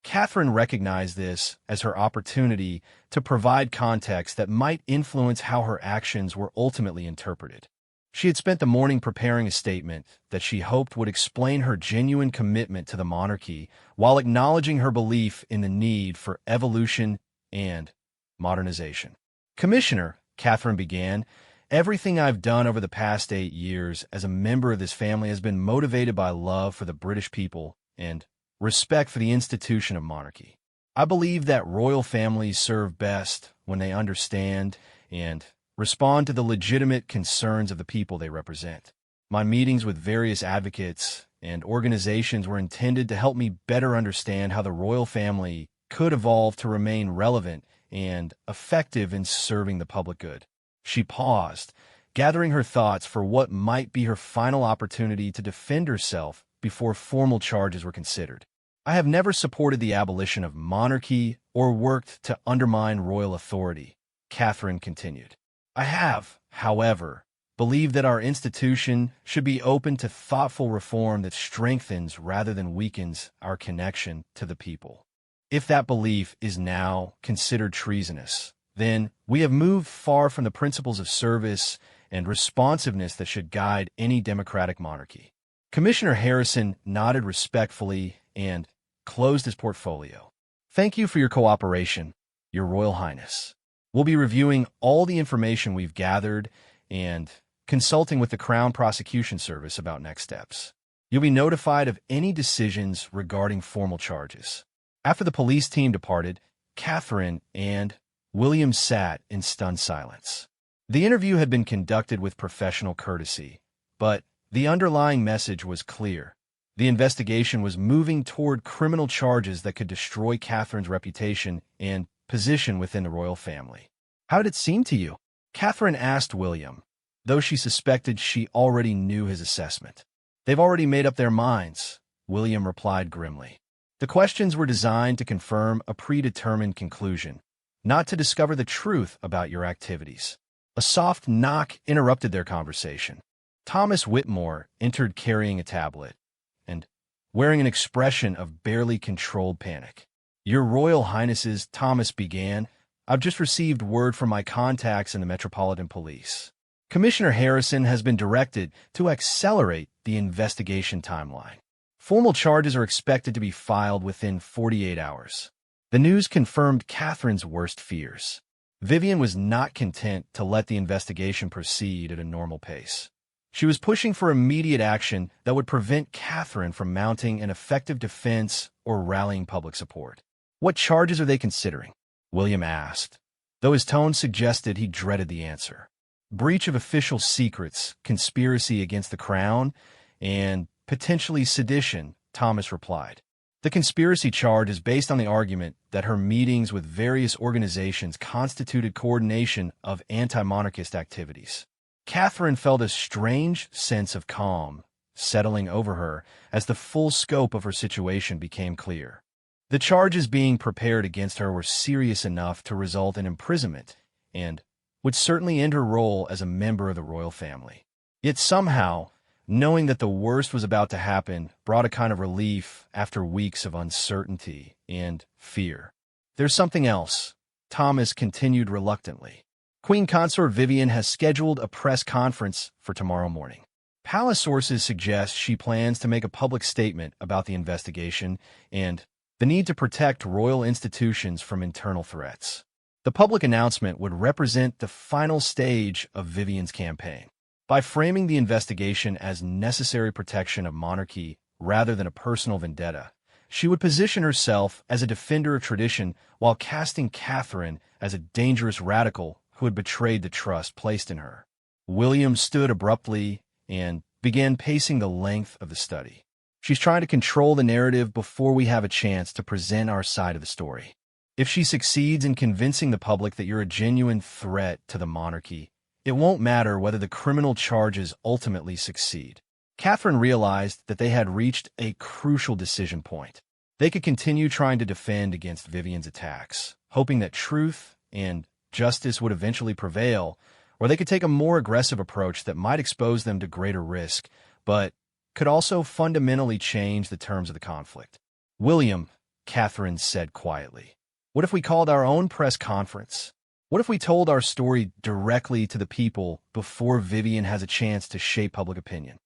[SPEAKER 1] Catherine recognized this as her opportunity to provide context that might influence how her actions were ultimately interpreted. She had spent the morning preparing a statement that she hoped would explain her genuine commitment to the monarchy while acknowledging her belief in the need for evolution and modernization. "Commissioner," Catherine began, "everything I've done over the past 8 years as a member of this family has been motivated by love for the British people and respect for the institution of monarchy. I believe that royal families serve best when they understand and respond to the legitimate concerns of the people they represent. My meetings with various advocates and organizations were intended to help me better understand how the royal family could evolve to remain relevant and effective in serving the public good." She paused, gathering her thoughts for what might be her final opportunity to defend herself before formal charges were considered. "I have never supported the abolition of monarchy or worked to undermine royal authority," Catherine continued. "I have, however, believed that our institution should be open to thoughtful reform that strengthens rather than weakens our connection to the people. If that belief is now considered treasonous, then we have moved far from the principles of service and responsiveness that should guide any democratic monarchy." Commissioner Harrison nodded respectfully and closed his portfolio. "Thank you for your cooperation, Your Royal Highness. We'll be reviewing all the information we've gathered and consulting with the Crown Prosecution Service about next steps. You'll be notified of any decisions regarding formal charges." After the police team departed, Catherine and William sat in stunned silence. The interview had been conducted with professional courtesy, but the underlying message was clear. The investigation was moving toward criminal charges that could destroy Catherine's reputation and position within the royal family. "How did it seem to you?" Catherine asked William, though she suspected she already knew his assessment. "They've already made up their minds," William replied grimly. "The questions were designed to confirm a predetermined conclusion, not to discover the truth about your activities." A soft knock interrupted their conversation. Thomas Whitmore entered carrying a tablet and wearing an expression of barely controlled panic. "Your Royal Highnesses," Thomas began, "I've just received word from my contacts in the Metropolitan Police. Commissioner Harrison has been directed to accelerate the investigation timeline. Formal charges are expected to be filed within 48 hours. The news confirmed Catherine's worst fears. Vivian was not content to let the investigation proceed at a normal pace. She was pushing for immediate action that would prevent Catherine from mounting an effective defense or rallying public support. "What charges are they considering?" William asked, though his tone suggested he dreaded the answer. "Breach of official secrets, conspiracy against the crown, and potentially sedition," Thomas replied. "The conspiracy charge is based on the argument that her meetings with various organizations constituted coordination of anti-monarchist activities." Catherine felt a strange sense of calm settling over her as the full scope of her situation became clear. The charges being prepared against her were serious enough to result in imprisonment and would certainly end her role as a member of the royal family. Yet somehow, knowing that the worst was about to happen brought a kind of relief after weeks of uncertainty and fear. "There's something else," Thomas continued reluctantly. "Queen Consort Vivian has scheduled a press conference for tomorrow morning. Palace sources suggest she plans to make a public statement about the investigation and the need to protect royal institutions from internal threats. The public announcement would represent the final stage of Vivian's campaign. By framing the investigation as necessary protection of monarchy rather than a personal vendetta, she would position herself as a defender of tradition while casting Catherine as a dangerous radical who had betrayed the trust placed in her." William stood abruptly and began pacing the length of the study. "She's trying to control the narrative before we have a chance to present our side of the story. If she succeeds in convincing the public that you're a genuine threat to the monarchy, it won't matter whether the criminal charges ultimately succeed." Catherine realized that they had reached a crucial decision point. They could continue trying to defend against Vivian's attacks, hoping that truth and justice would eventually prevail, or they could take a more aggressive approach that might expose them to greater risk, but could also fundamentally change the terms of the conflict. "William," Catherine said quietly, "what if we called our own press conference? What if we told our story directly to the people before Vivian has a chance to shape public opinion?"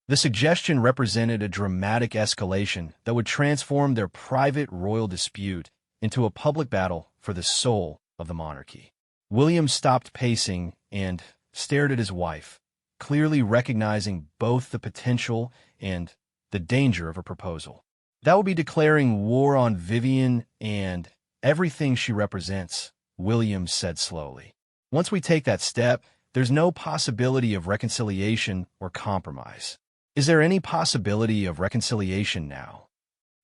[SPEAKER 1] The suggestion represented a dramatic escalation that would transform their private royal dispute into a public battle for the soul of the monarchy. William stopped pacing and stared at his wife, clearly recognizing both the potential and the danger of her proposal. "That would be declaring war on Vivian and everything she represents," William said slowly. "Once we take that step, there's no possibility of reconciliation or compromise." "Is there any possibility of reconciliation now?"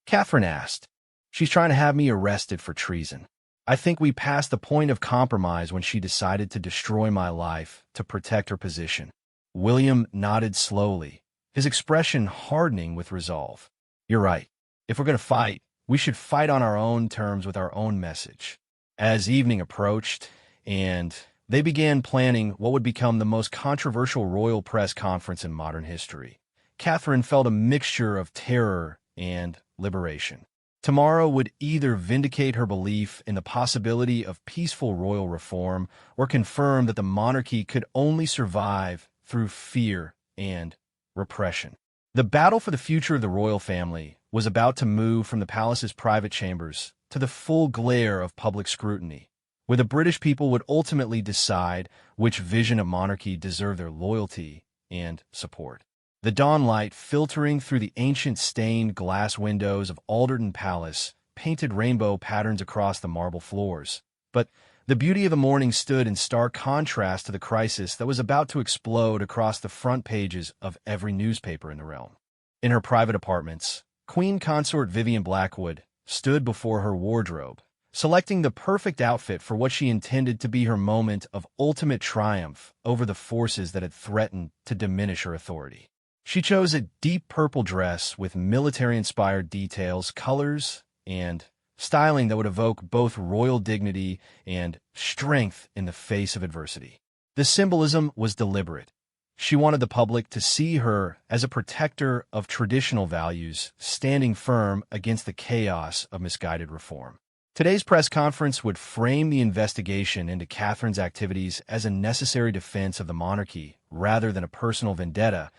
[SPEAKER 1] Catherine asked. "She's trying to have me arrested for treason. I think we passed the point of compromise when she decided to destroy my life to protect her position." William nodded slowly, his expression hardening with resolve. "You're right. If we're going to fight, we should fight on our own terms with our own message." As evening approached, and they began planning what would become the most controversial royal press conference in modern history, Catherine felt a mixture of terror and liberation. Tomorrow would either vindicate her belief in the possibility of peaceful royal reform or confirm that the monarchy could only survive through fear and repression. The battle for the future of the royal family was about to move from the palace's private chambers to the full glare of public scrutiny, where the British people would ultimately decide which vision of monarchy deserved their loyalty and support. The dawnlight filtering through the ancient stained glass windows of Alderton Palace painted rainbow patterns across the marble floors. But the beauty of the morning stood in stark contrast to the crisis that was about to explode across the front pages of every newspaper in the realm. In her private apartments, Queen Consort Vivian Blackwood stood before her wardrobe, selecting the perfect outfit for what she intended to be her moment of ultimate triumph over the forces that had threatened to diminish her authority. She chose a deep purple dress with military-inspired details, colors, and styling that would evoke both royal dignity and strength in the face of adversity. The symbolism was deliberate. She wanted the public to see her as a protector of traditional values, standing firm against the chaos of misguided reform. Today's press conference would frame the investigation into Catherine's activities as a necessary defense of the monarchy rather than a personal vendetta,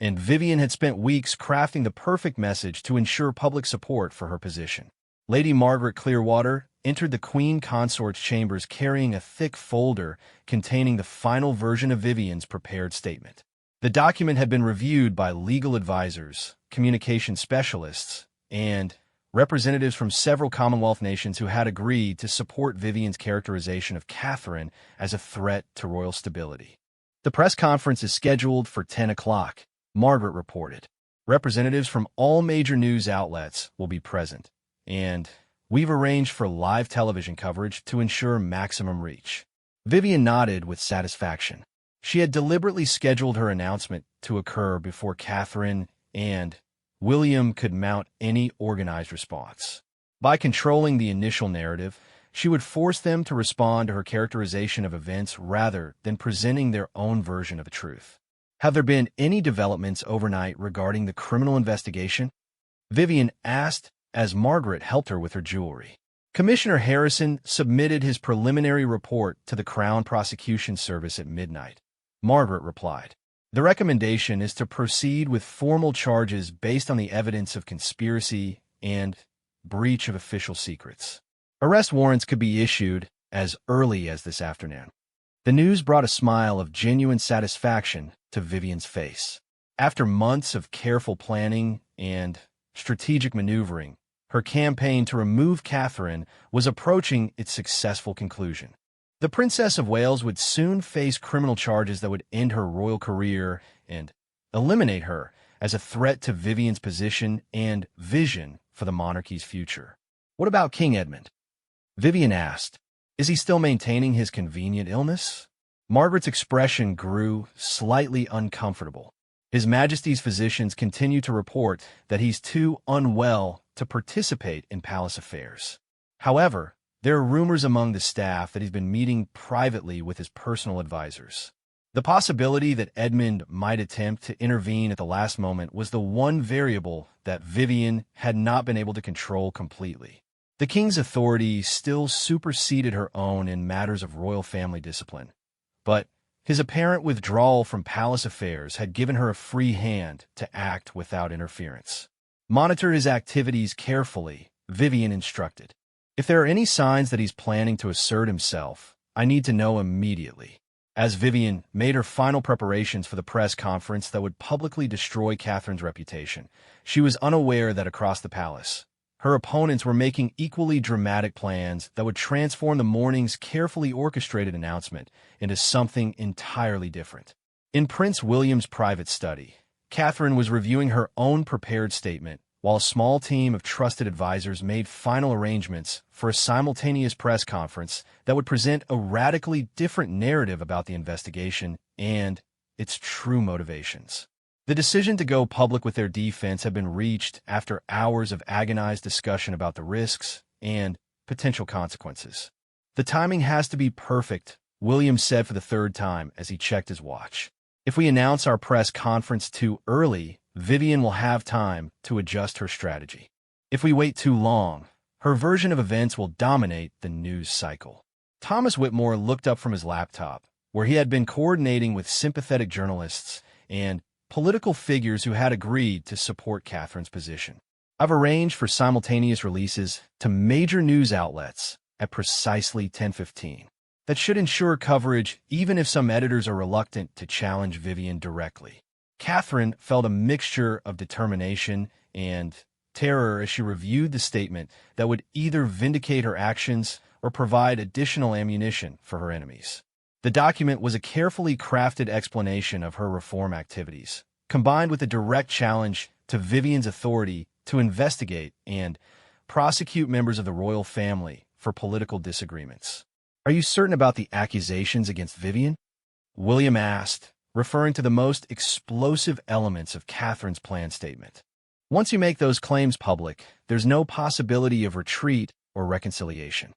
[SPEAKER 1] and Vivian had spent weeks crafting the perfect message to ensure public support for her position. Lady Margaret Clearwater entered the Queen Consort's chambers carrying a thick folder containing the final version of Vivian's prepared statement. The document had been reviewed by legal advisors, communication specialists, and representatives from several Commonwealth nations who had agreed to support Vivian's characterization of Catherine as a threat to royal stability. "The press conference is scheduled for 10 o'clock. Margaret reported. "Representatives from all major news outlets will be present, and we've arranged for live television coverage to ensure maximum reach." Vivian nodded with satisfaction. She had deliberately scheduled her announcement to occur before Catherine and William could mount any organized response. By controlling the initial narrative, she would force them to respond to her characterization of events rather than presenting their own version of the truth. Have there been any developments overnight regarding the criminal investigation? Vivian asked as Margaret helped her with her jewelry. Commissioner Harrison submitted his preliminary report to the Crown Prosecution Service at midnight. Margaret replied. The recommendation is to proceed with formal charges based on the evidence of conspiracy and breach of official secrets. Arrest warrants could be issued as early as this afternoon. The news brought a smile of genuine satisfaction to Vivian's face. After months of careful planning and strategic maneuvering, her campaign to remove Catherine was approaching its successful conclusion. The Princess of Wales would soon face criminal charges that would end her royal career and eliminate her as a threat to Vivian's position and vision for the monarchy's future. What about King Edmund? Vivian asked. Is he still maintaining his convenient illness? Margaret's expression grew slightly uncomfortable. His Majesty's physicians continue to report that he's too unwell to participate in palace affairs. However, there are rumors among the staff that he's been meeting privately with his personal advisors. The possibility that Edmund might attempt to intervene at the last moment was the one variable that Vivian had not been able to control completely. The king's authority still superseded her own in matters of royal family discipline, but his apparent withdrawal from palace affairs had given her a free hand to act without interference. Monitor his activities carefully, Vivian instructed. If there are any signs that he's planning to assert himself, I need to know immediately. As Vivian made her final preparations for the press conference that would publicly destroy Catherine's reputation, she was unaware that across the palace, her opponents were making equally dramatic plans that would transform the morning's carefully orchestrated announcement into something entirely different. In Prince William's private study, Catherine was reviewing her own prepared statement while a small team of trusted advisors made final arrangements for a simultaneous press conference that would present a radically different narrative about the investigation and its true motivations. The decision to go public with their defense had been reached after hours of agonized discussion about the risks and potential consequences. The timing has to be perfect, William said for the third time as he checked his watch. If we announce our press conference too early, Vivian will have time to adjust her strategy. If we wait too long, her version of events will dominate the news cycle. Thomas Whitmore looked up from his laptop, where he had been coordinating with sympathetic journalists and political figures who had agreed to support Catherine's position. I've arranged for simultaneous releases to major news outlets at precisely 10:15. That should ensure coverage even if some editors are reluctant to challenge Vivian directly. Catherine felt a mixture of determination and terror as she reviewed the statement that would either vindicate her actions or provide additional ammunition for her enemies. The document was a carefully crafted explanation of her reform activities, combined with a direct challenge to Vivian's authority to investigate and prosecute members of the royal family for political disagreements. Are you certain about the accusations against Vivian? William asked, referring to the most explosive elements of Catherine's plan statement. Once you make those claims public, there's no possibility of retreat or reconciliation.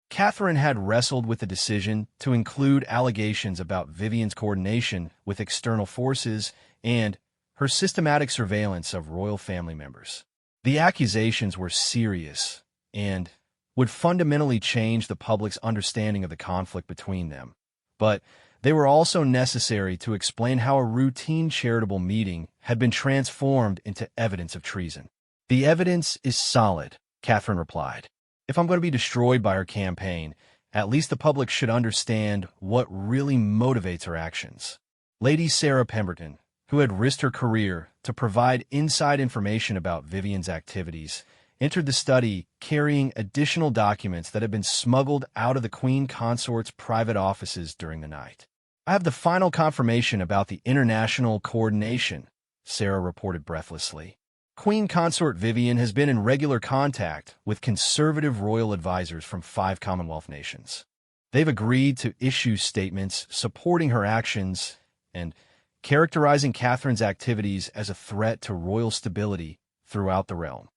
[SPEAKER 1] Catherine had wrestled with the decision to include allegations about Vivian's coordination with external forces and her systematic surveillance of royal family members. The accusations were serious and would fundamentally change the public's understanding of the conflict between them, but they were also necessary to explain how a routine charitable meeting had been transformed into evidence of treason. The evidence is solid, Catherine replied. If I'm going to be destroyed by her campaign, at least the public should understand what really motivates her actions. Lady Sarah Pemberton, who had risked her career to provide inside information about Vivian's activities, entered the study carrying additional documents that had been smuggled out of the Queen Consort's private offices during the night. I have the final confirmation about the international coordination, Sarah reported breathlessly. Queen Consort Vivian has been in regular contact with conservative royal advisors from 5 Commonwealth nations. They've agreed to issue statements supporting her actions and characterizing Catherine's activities as a threat to royal stability throughout the realm.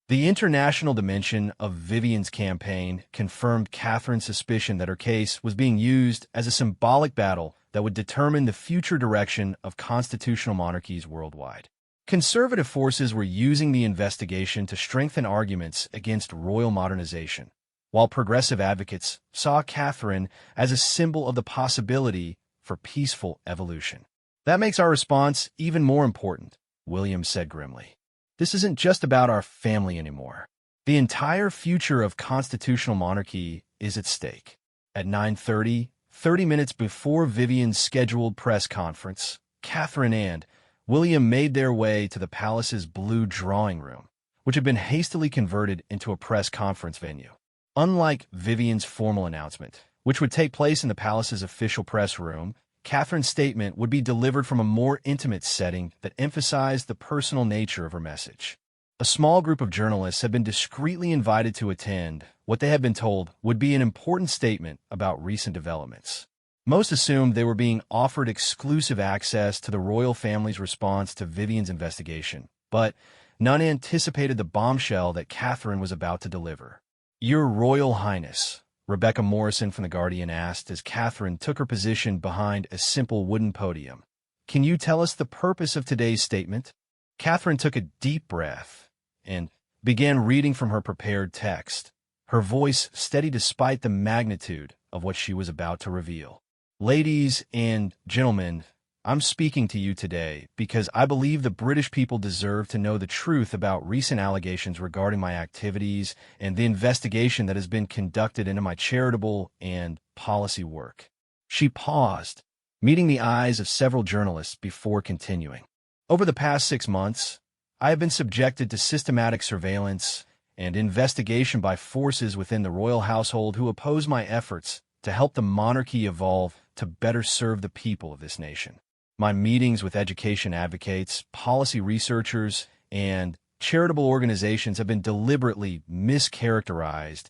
[SPEAKER 1] The international dimension of Vivian's campaign confirmed Catherine's suspicion that her case was being used as a symbolic battle that would determine the future direction of constitutional monarchies worldwide. Conservative forces were using the investigation to strengthen arguments against royal modernization, while progressive advocates saw Catherine as a symbol of the possibility for peaceful evolution. "That makes our response even more important," William said grimly. "This isn't just about our family anymore. The entire future of constitutional monarchy is at stake." At 9:30, 30 minutes before Vivian's scheduled press conference, Catherine and William made their way to the palace's blue drawing room, which had been hastily converted into a press conference venue. Unlike Vivian's formal announcement, which would take place in the palace's official press room, Catherine's statement would be delivered from a more intimate setting that emphasized the personal nature of her message. A small group of journalists had been discreetly invited to attend what they had been told would be an important statement about recent developments. Most assumed they were being offered exclusive access to the royal family's response to Vivian's investigation, but none anticipated the bombshell that Catherine was about to deliver. "Your Royal Highness," Rebecca Morrison from The Guardian asked as Catherine took her position behind a simple wooden podium, "can you tell us the purpose of today's statement?" Catherine took a deep breath and began reading from her prepared text, her voice steady despite the magnitude of what she was about to reveal. "Ladies and gentlemen, I'm speaking to you today because I believe the British people deserve to know the truth about recent allegations regarding my activities and the investigation that has been conducted into my charitable and policy work." She paused, meeting the eyes of several journalists before continuing. "Over the past 6 months, I have been subjected to systematic surveillance and investigation by forces within the royal household who oppose my efforts to help the monarchy evolve to better serve the people of this nation. My meetings with education advocates, policy researchers, and charitable organizations have been deliberately mischaracterized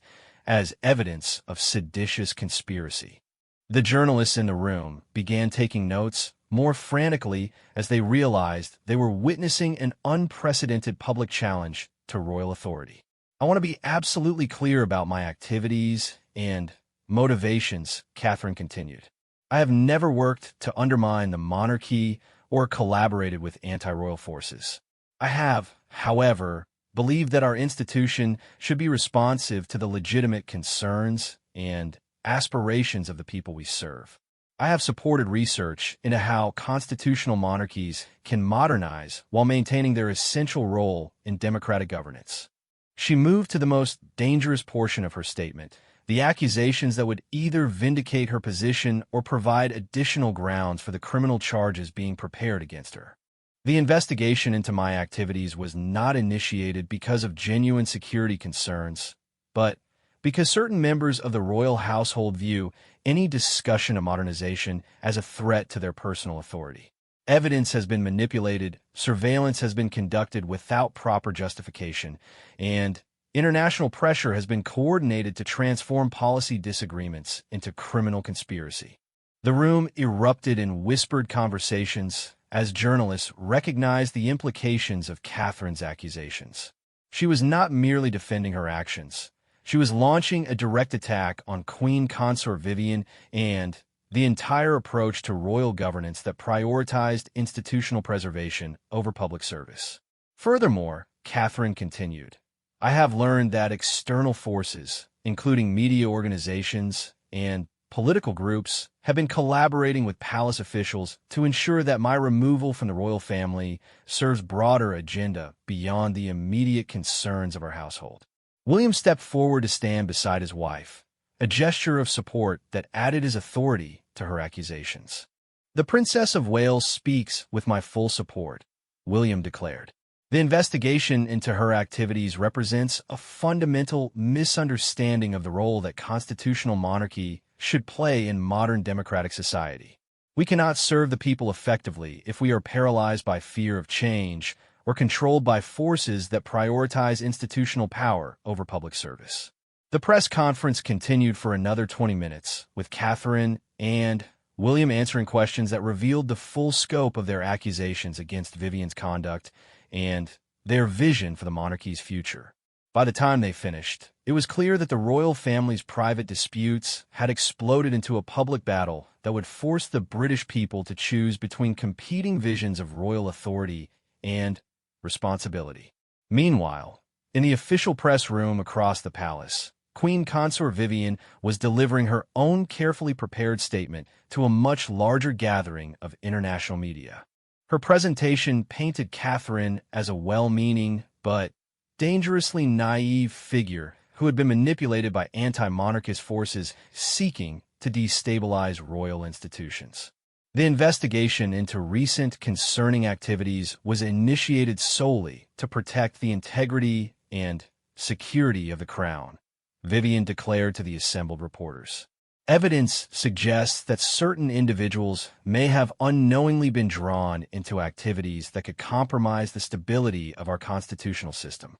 [SPEAKER 1] as evidence of seditious conspiracy." The journalists in the room began taking notes more frantically as they realized they were witnessing an unprecedented public challenge to royal authority. "I want to be absolutely clear about my activities and motivations," Catherine continued. "I have never worked to undermine the monarchy or collaborated with anti-royal forces. I have, however, believed that our institution should be responsive to the legitimate concerns and aspirations of the people we serve. I have supported research into how constitutional monarchies can modernize while maintaining their essential role in democratic governance." She moved to the most dangerous portion of her statement, the accusations that would either vindicate her position or provide additional grounds for the criminal charges being prepared against her. "The investigation into my activities was not initiated because of genuine security concerns, but because certain members of the royal household view any discussion of modernization as a threat to their personal authority. Evidence has been manipulated, surveillance has been conducted without proper justification, and international pressure has been coordinated to transform policy disagreements into criminal conspiracy." The room erupted in whispered conversations as journalists recognized the implications of Catherine's accusations. She was not merely defending her actions. She was launching a direct attack on Queen Consort Vivian and the entire approach to royal governance that prioritized institutional preservation over public service. Furthermore, Catherine continued, "I have learned that external forces, including media organizations and political groups, have been collaborating with palace officials to ensure that my removal from the royal family serves broader agenda beyond the immediate concerns of our household." William stepped forward to stand beside his wife, a gesture of support that added his authority to her accusations. "The Princess of Wales speaks with my full support," William declared. "The investigation into her activities represents a fundamental misunderstanding of the role that constitutional monarchy should play in modern democratic society. We cannot serve the people effectively if we are paralyzed by fear of change or controlled by forces that prioritize institutional power over public service." The press conference continued for another 20 minutes, with Catherine and William answering questions that revealed the full scope of their accusations against Vivian's conduct and their vision for the monarchy's future. By the time they finished, it was clear that the royal family's private disputes had exploded into a public battle that would force the British people to choose between competing visions of royal authority and responsibility. Meanwhile, in the official press room across the palace, Queen Consort Vivian was delivering her own carefully prepared statement to a much larger gathering of international media. Her presentation painted Catherine as a well-meaning but dangerously naive figure who had been manipulated by anti-monarchist forces seeking to destabilize royal institutions. The investigation into recent concerning activities was initiated solely to protect the integrity and security of the crown, Vivian declared to the assembled reporters. Evidence suggests that certain individuals may have unknowingly been drawn into activities that could compromise the stability of our constitutional system.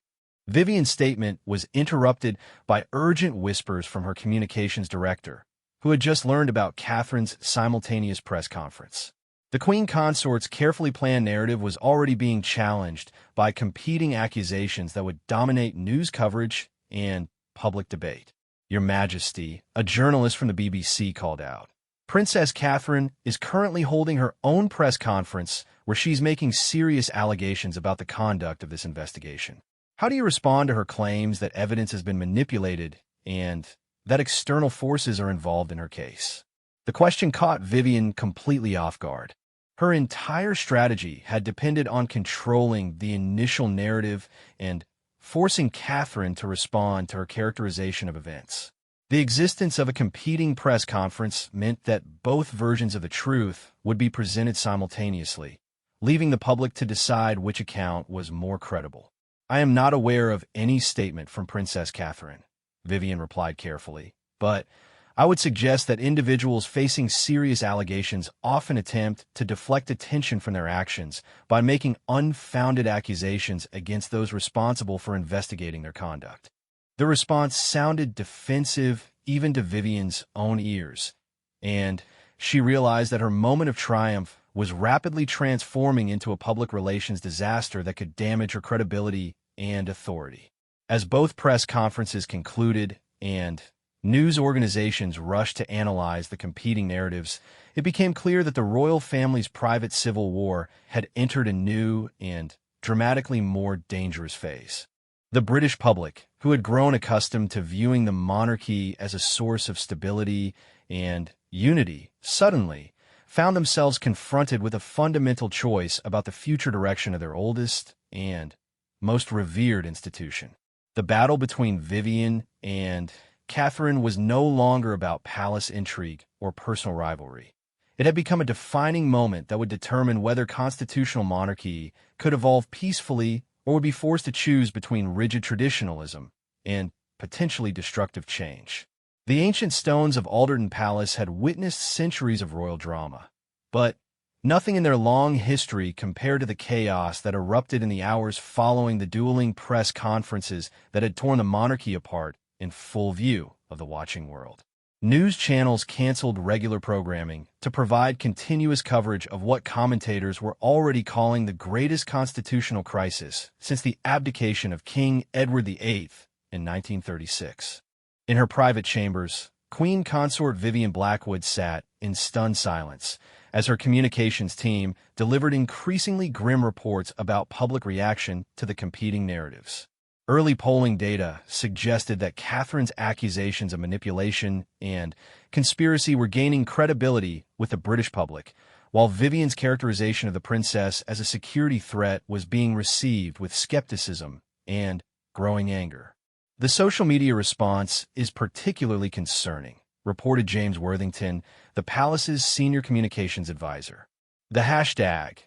[SPEAKER 1] Vivian's statement was interrupted by urgent whispers from her communications director, who had just learned about Catherine's simultaneous press conference. The Queen Consort's carefully planned narrative was already being challenged by competing accusations that would dominate news coverage and public debate. Your Majesty, a journalist from the BBC called out. Princess Catherine is currently holding her own press conference where she's making serious allegations about the conduct of this investigation. How do you respond to her claims that evidence has been manipulated and that external forces are involved in her case? The question caught Vivian completely off guard. Her entire strategy had depended on controlling the initial narrative and forcing Catherine to respond to her characterization of events. The existence of a competing press conference meant that both versions of the truth would be presented simultaneously, leaving the public to decide which account was more credible. I am not aware of any statement from Princess Catherine, Vivian replied carefully, but I would suggest that individuals facing serious allegations often attempt to deflect attention from their actions by making unfounded accusations against those responsible for investigating their conduct. The response sounded defensive even to Vivian's own ears, and she realized that her moment of triumph was rapidly transforming into a public relations disaster that could damage her credibility and authority. As both press conferences concluded and news organizations rushed to analyze the competing narratives, it became clear that the royal family's private civil war had entered a new and dramatically more dangerous phase. The British public, who had grown accustomed to viewing the monarchy as a source of stability and unity, suddenly found themselves confronted with a fundamental choice about the future direction of their oldest and most revered institution. The battle between Vivian and Catherine was no longer about palace intrigue or personal rivalry. It had become a defining moment that would determine whether constitutional monarchy could evolve peacefully or would be forced to choose between rigid traditionalism and potentially destructive change. The ancient stones of Alderton Palace had witnessed centuries of royal drama, but nothing in their long history compared to the chaos that erupted in the hours following the dueling press conferences that had torn the monarchy apart in full view of the watching world. News channels canceled regular programming to provide continuous coverage of what commentators were already calling the greatest constitutional crisis since the abdication of King Edward VIII in 1936. In her private chambers, Queen Consort Vivian Blackwood sat in stunned silence as her communications team delivered increasingly grim reports about public reaction to the competing narratives. Early polling data suggested that Catherine's accusations of manipulation and conspiracy were gaining credibility with the British public, while Vivian's characterization of the princess as a security threat was being received with skepticism and growing anger. The social media response is particularly concerning, reported James Worthington, the palace's senior communications advisor. The hashtag,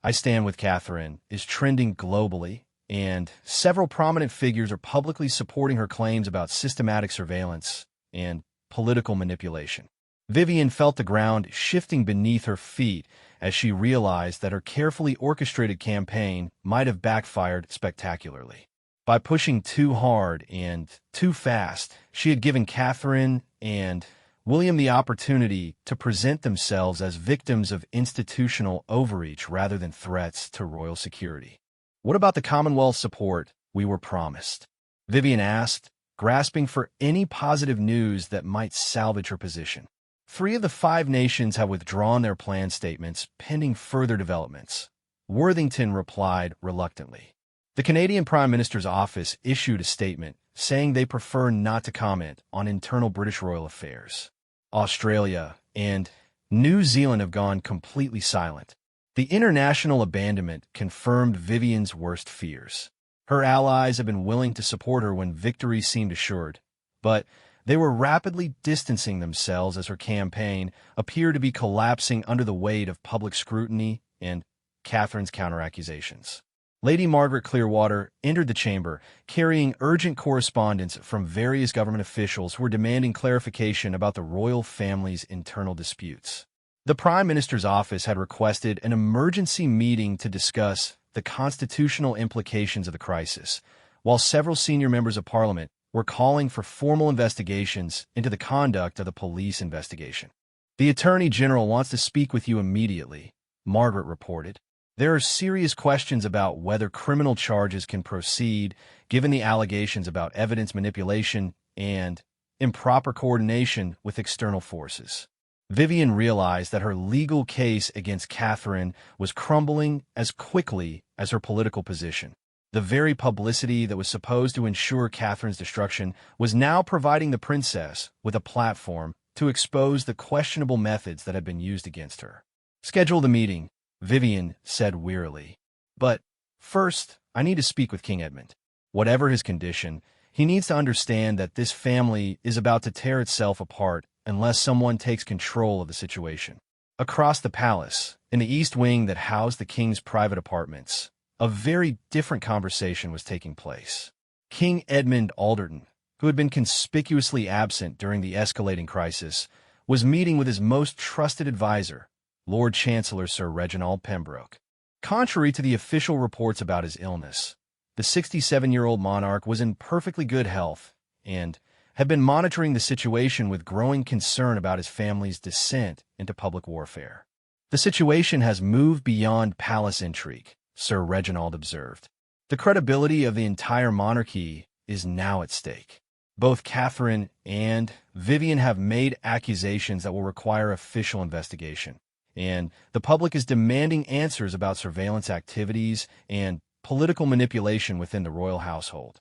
[SPEAKER 1] #IStandWithCatherine, is trending globally, and several prominent figures are publicly supporting her claims about systematic surveillance and political manipulation. Vivian felt the ground shifting beneath her feet as she realized that her carefully orchestrated campaign might have backfired spectacularly. By pushing too hard and too fast, she had given Catherine and William the opportunity to present themselves as victims of institutional overreach rather than threats to royal security. What about the Commonwealth's support we were promised? Vivian asked, grasping for any positive news that might salvage her position. 3 of the 5 nations have withdrawn their plan statements pending further developments, Worthington replied reluctantly. The Canadian Prime Minister's office issued a statement saying they prefer not to comment on internal British royal affairs. Australia and New Zealand have gone completely silent. The international abandonment confirmed Vivian's worst fears. Her allies have been willing to support her when victory seemed assured, but they were rapidly distancing themselves as her campaign appeared to be collapsing under the weight of public scrutiny and Catherine's counter-accusations. Lady Margaret Clearwater entered the chamber, carrying urgent correspondence from various government officials who were demanding clarification about the royal family's internal disputes. The Prime Minister's office had requested an emergency meeting to discuss the constitutional implications of the crisis, while several senior members of Parliament were calling for formal investigations into the conduct of the police investigation. "The Attorney General wants to speak with you immediately," Margaret reported. "There are serious questions about whether criminal charges can proceed given the allegations about evidence manipulation and improper coordination with external forces." Vivian realized that her legal case against Catherine was crumbling as quickly as her political position. The very publicity that was supposed to ensure Catherine's destruction was now providing the princess with a platform to expose the questionable methods that had been used against her. "Schedule the meeting," Vivian said wearily. "But first, I need to speak with King Edmund. Whatever his condition, he needs to understand that this family is about to tear itself apart unless someone takes control of the situation." Across the palace, in the East Wing that housed the king's private apartments, a very different conversation was taking place. King Edmund Alderton, who had been conspicuously absent during the escalating crisis, was meeting with his most trusted advisor, Lord Chancellor Sir Reginald Pembroke. Contrary to the official reports about his illness, the 67-year-old monarch was in perfectly good health and had been monitoring the situation with growing concern about his family's descent into public warfare. "The situation has moved beyond palace intrigue," Sir Reginald observed. "The credibility of the entire monarchy is now at stake. Both Catherine and Vivian have made accusations that will require official investigation, and the public is demanding answers about surveillance activities and political manipulation within the royal household."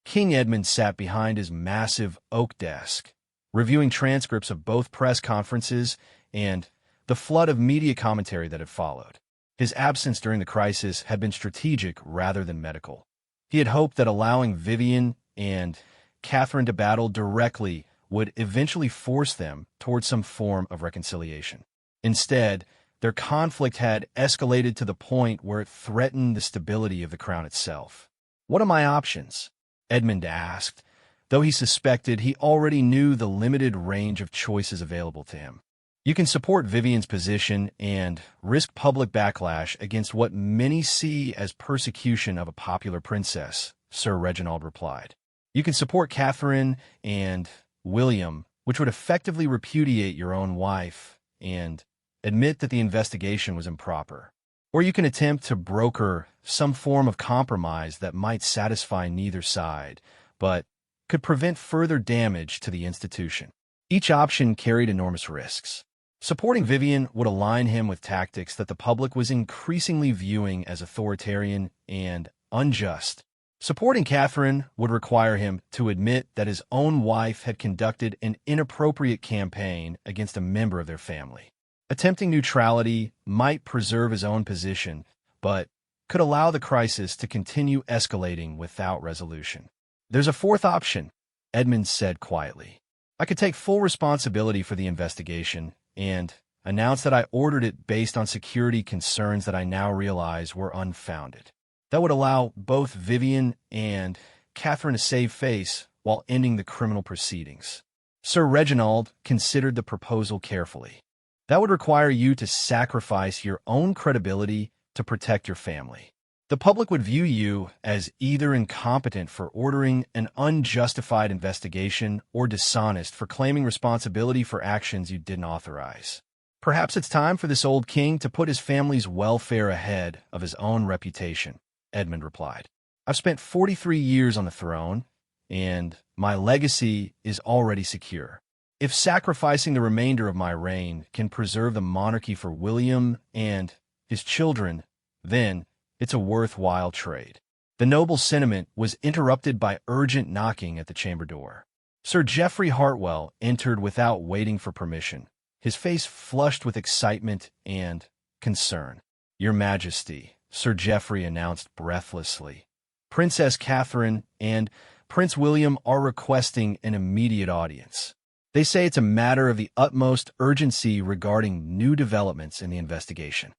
[SPEAKER 1] King Edmund sat behind his massive oak desk, reviewing transcripts of both press conferences and the flood of media commentary that had followed. His absence during the crisis had been strategic rather than medical. He had hoped that allowing Vivian and Catherine to battle directly would eventually force them towards some form of reconciliation. Instead, their conflict had escalated to the point where it threatened the stability of the crown itself. "What are my options?" Edmund asked, though he suspected he already knew the limited range of choices available to him. "You can support Vivian's position and risk public backlash against what many see as persecution of a popular princess," Sir Reginald replied. "You can support Catherine and William, which would effectively repudiate your own wife and admit that the investigation was improper. Or you can attempt to broker some form of compromise that might satisfy neither side, but could prevent further damage to the institution." Each option carried enormous risks. Supporting Vivian would align him with tactics that the public was increasingly viewing as authoritarian and unjust. Supporting Catherine would require him to admit that his own wife had conducted an inappropriate campaign against a member of their family. Attempting neutrality might preserve his own position, but could allow the crisis to continue escalating without resolution. "There's a fourth option," Edmund said quietly. "I could take full responsibility for the investigation and announce that I ordered it based on security concerns that I now realize were unfounded. That would allow both Vivian and Catherine to save face while ending the criminal proceedings." Sir Reginald considered the proposal carefully. "That would require you to sacrifice your own credibility to protect your family. The public would view you as either incompetent for ordering an unjustified investigation or dishonest for claiming responsibility for actions you didn't authorize. Perhaps it's time for this old king to put his family's welfare ahead of his own reputation," Edmund replied. "I've spent 43 years on the throne, and my legacy is already secure. If sacrificing the remainder of my reign can preserve the monarchy for William and his children, then it's a worthwhile trade. The noble sentiment was interrupted by urgent knocking at the chamber door. Sir Geoffrey Hartwell entered without waiting for permission, his face flushed with excitement and concern. "Your Majesty," Sir Geoffrey announced breathlessly, "Princess Catherine and Prince William are requesting an immediate audience. They say it's a matter of the utmost urgency regarding new developments in the investigation."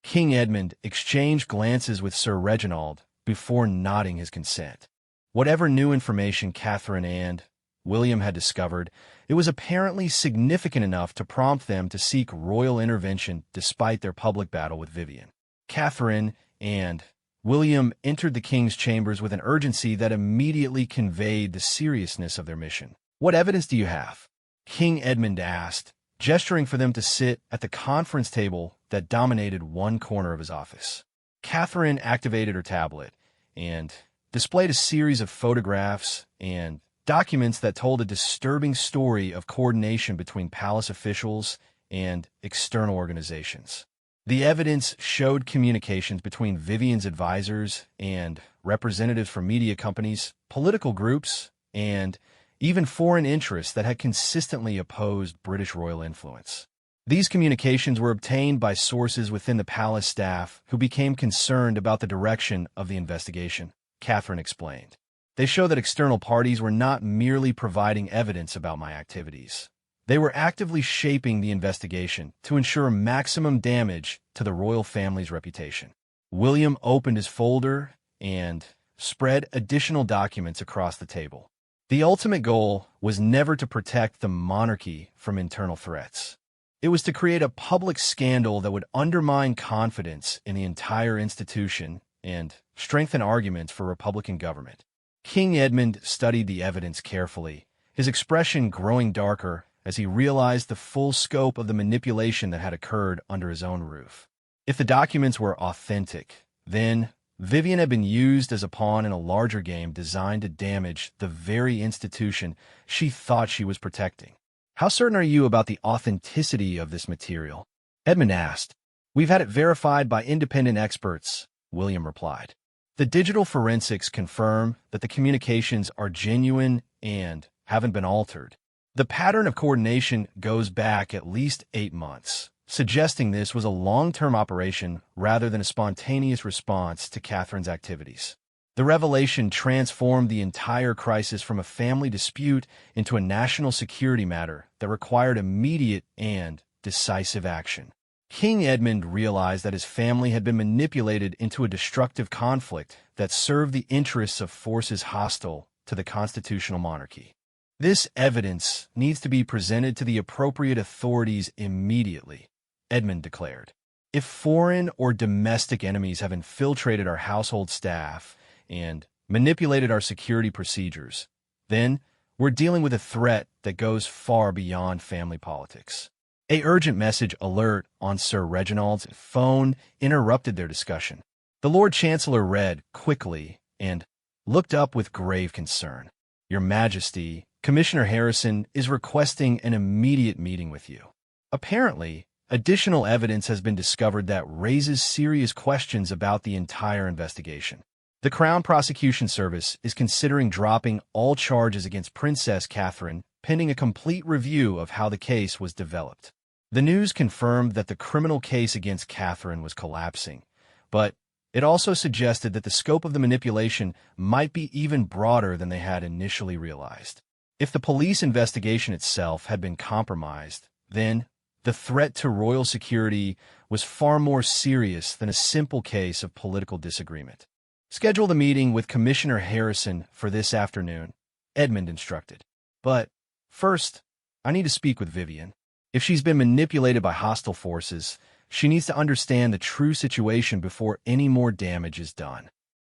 [SPEAKER 1] King Edmund exchanged glances with Sir Reginald before nodding his consent. Whatever new information Catherine and William had discovered, it was apparently significant enough to prompt them to seek royal intervention despite their public battle with Vivian. Catherine and William entered the king's chambers with an urgency that immediately conveyed the seriousness of their mission. "What evidence do you have?" King Edmund asked, gesturing for them to sit at the conference table that dominated one corner of his office. Catherine activated her tablet and displayed a series of photographs and documents that told a disturbing story of coordination between palace officials and external organizations. The evidence showed communications between Vivian's advisors and representatives from media companies, political groups, and even foreign interests that had consistently opposed British royal influence. These communications were obtained by sources within the palace staff who became concerned about the direction of the investigation, Catherine explained. "They show that external parties were not merely providing evidence about my activities. They were actively shaping the investigation to ensure maximum damage to the royal family's reputation." William opened his folder and spread additional documents across the table. The ultimate goal was never to protect the monarchy from internal threats. It was to create a public scandal that would undermine confidence in the entire institution and strengthen arguments for Republican government. King Edmund studied the evidence carefully, his expression growing darker as he realized the full scope of the manipulation that had occurred under his own roof. If the documents were authentic, then Vivian had been used as a pawn in a larger game designed to damage the very institution she thought she was protecting. "How certain are you about the authenticity of this material?" Edmund asked. "We've had it verified by independent experts," William replied. "The digital forensics confirm that the communications are genuine and haven't been altered. The pattern of coordination goes back at least 8 months, suggesting this was a long-term operation rather than a spontaneous response to Catherine's activities. The revelation transformed the entire crisis from a family dispute into a national security matter that required immediate and decisive action." King Edmund realized that his family had been manipulated into a destructive conflict that served the interests of forces hostile to the constitutional monarchy. "This evidence needs to be presented to the appropriate authorities immediately," Edmund declared. "If foreign or domestic enemies have infiltrated our household staff and manipulated our security procedures, then we're dealing with a threat that goes far beyond family politics." A urgent message alert on Sir Reginald's phone interrupted their discussion. The Lord Chancellor read quickly and looked up with grave concern. "Your Majesty, Commissioner Harrison is requesting an immediate meeting with you. Apparently, additional evidence has been discovered that raises serious questions about the entire investigation. The Crown Prosecution Service is considering dropping all charges against Princess Catherine pending a complete review of how the case was developed." The news confirmed that the criminal case against Catherine was collapsing, but it also suggested that the scope of the manipulation might be even broader than they had initially realized. If the police investigation itself had been compromised, then the threat to royal security was far more serious than a simple case of political disagreement. "Schedule the meeting with Commissioner Harrison for this afternoon," Edmund instructed. "But first, I need to speak with Vivian. If she's been manipulated by hostile forces, she needs to understand the true situation before any more damage is done."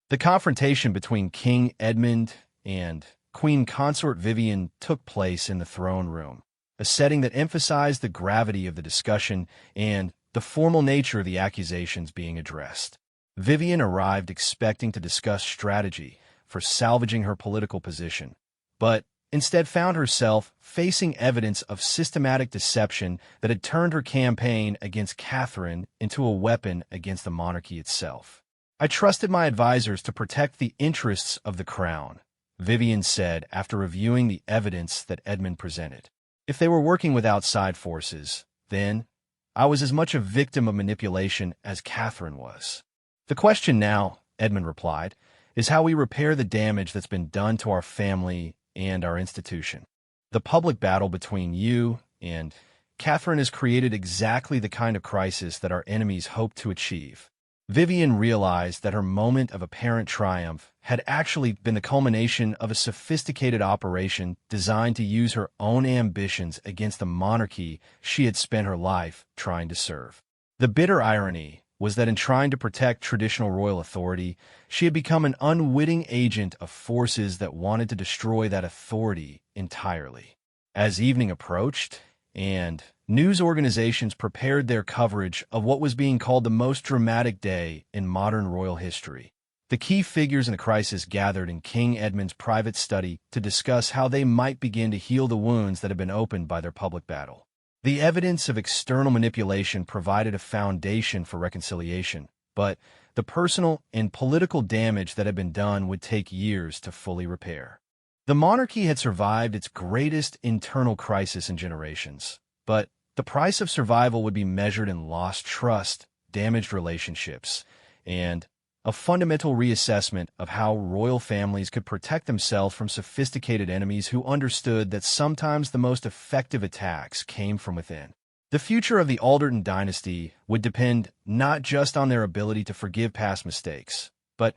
[SPEAKER 1] The confrontation between King Edmund and Queen Consort Vivian took place in the throne room, a setting that emphasized the gravity of the discussion and the formal nature of the accusations being addressed. Vivian arrived expecting to discuss strategy for salvaging her political position, but instead found herself facing evidence of systematic deception that had turned her campaign against Catherine into a weapon against the monarchy itself. "I trusted my advisors to protect the interests of the crown," Vivian said after reviewing the evidence that Edmund presented. "If they were working with outside forces, then I was as much a victim of manipulation as Catherine was. The question now," Edmund replied, "is how we repair the damage that's been done to our family and our institution. The public battle between you and Catherine has created exactly the kind of crisis that our enemies hoped to achieve." Vivian realized that her moment of apparent triumph had actually been the culmination of a sophisticated operation designed to use her own ambitions against the monarchy she had spent her life trying to serve. The bitter irony was that in trying to protect traditional royal authority, she had become an unwitting agent of forces that wanted to destroy that authority entirely. As evening approached, and news organizations prepared their coverage of what was being called the most dramatic day in modern royal history, the key figures in the crisis gathered in King Edmund's private study to discuss how they might begin to heal the wounds that had been opened by their public battle. The evidence of external manipulation provided a foundation for reconciliation, but the personal and political damage that had been done would take years to fully repair. The monarchy had survived its greatest internal crisis in generations, but the price of survival would be measured in lost trust, damaged relationships, and a fundamental reassessment of how royal families could protect themselves from sophisticated enemies who understood that sometimes the most effective attacks came from within. The future of the Alderton dynasty would depend not just on their ability to forgive past mistakes, but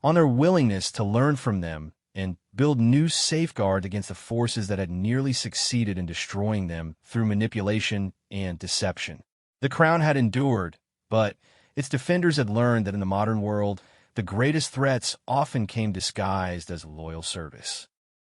[SPEAKER 1] on their willingness to learn from them and build new safeguards against the forces that had nearly succeeded in destroying them through manipulation and deception. The crown had endured, but its defenders had learned that in the modern world, the greatest threats often came disguised as loyal service.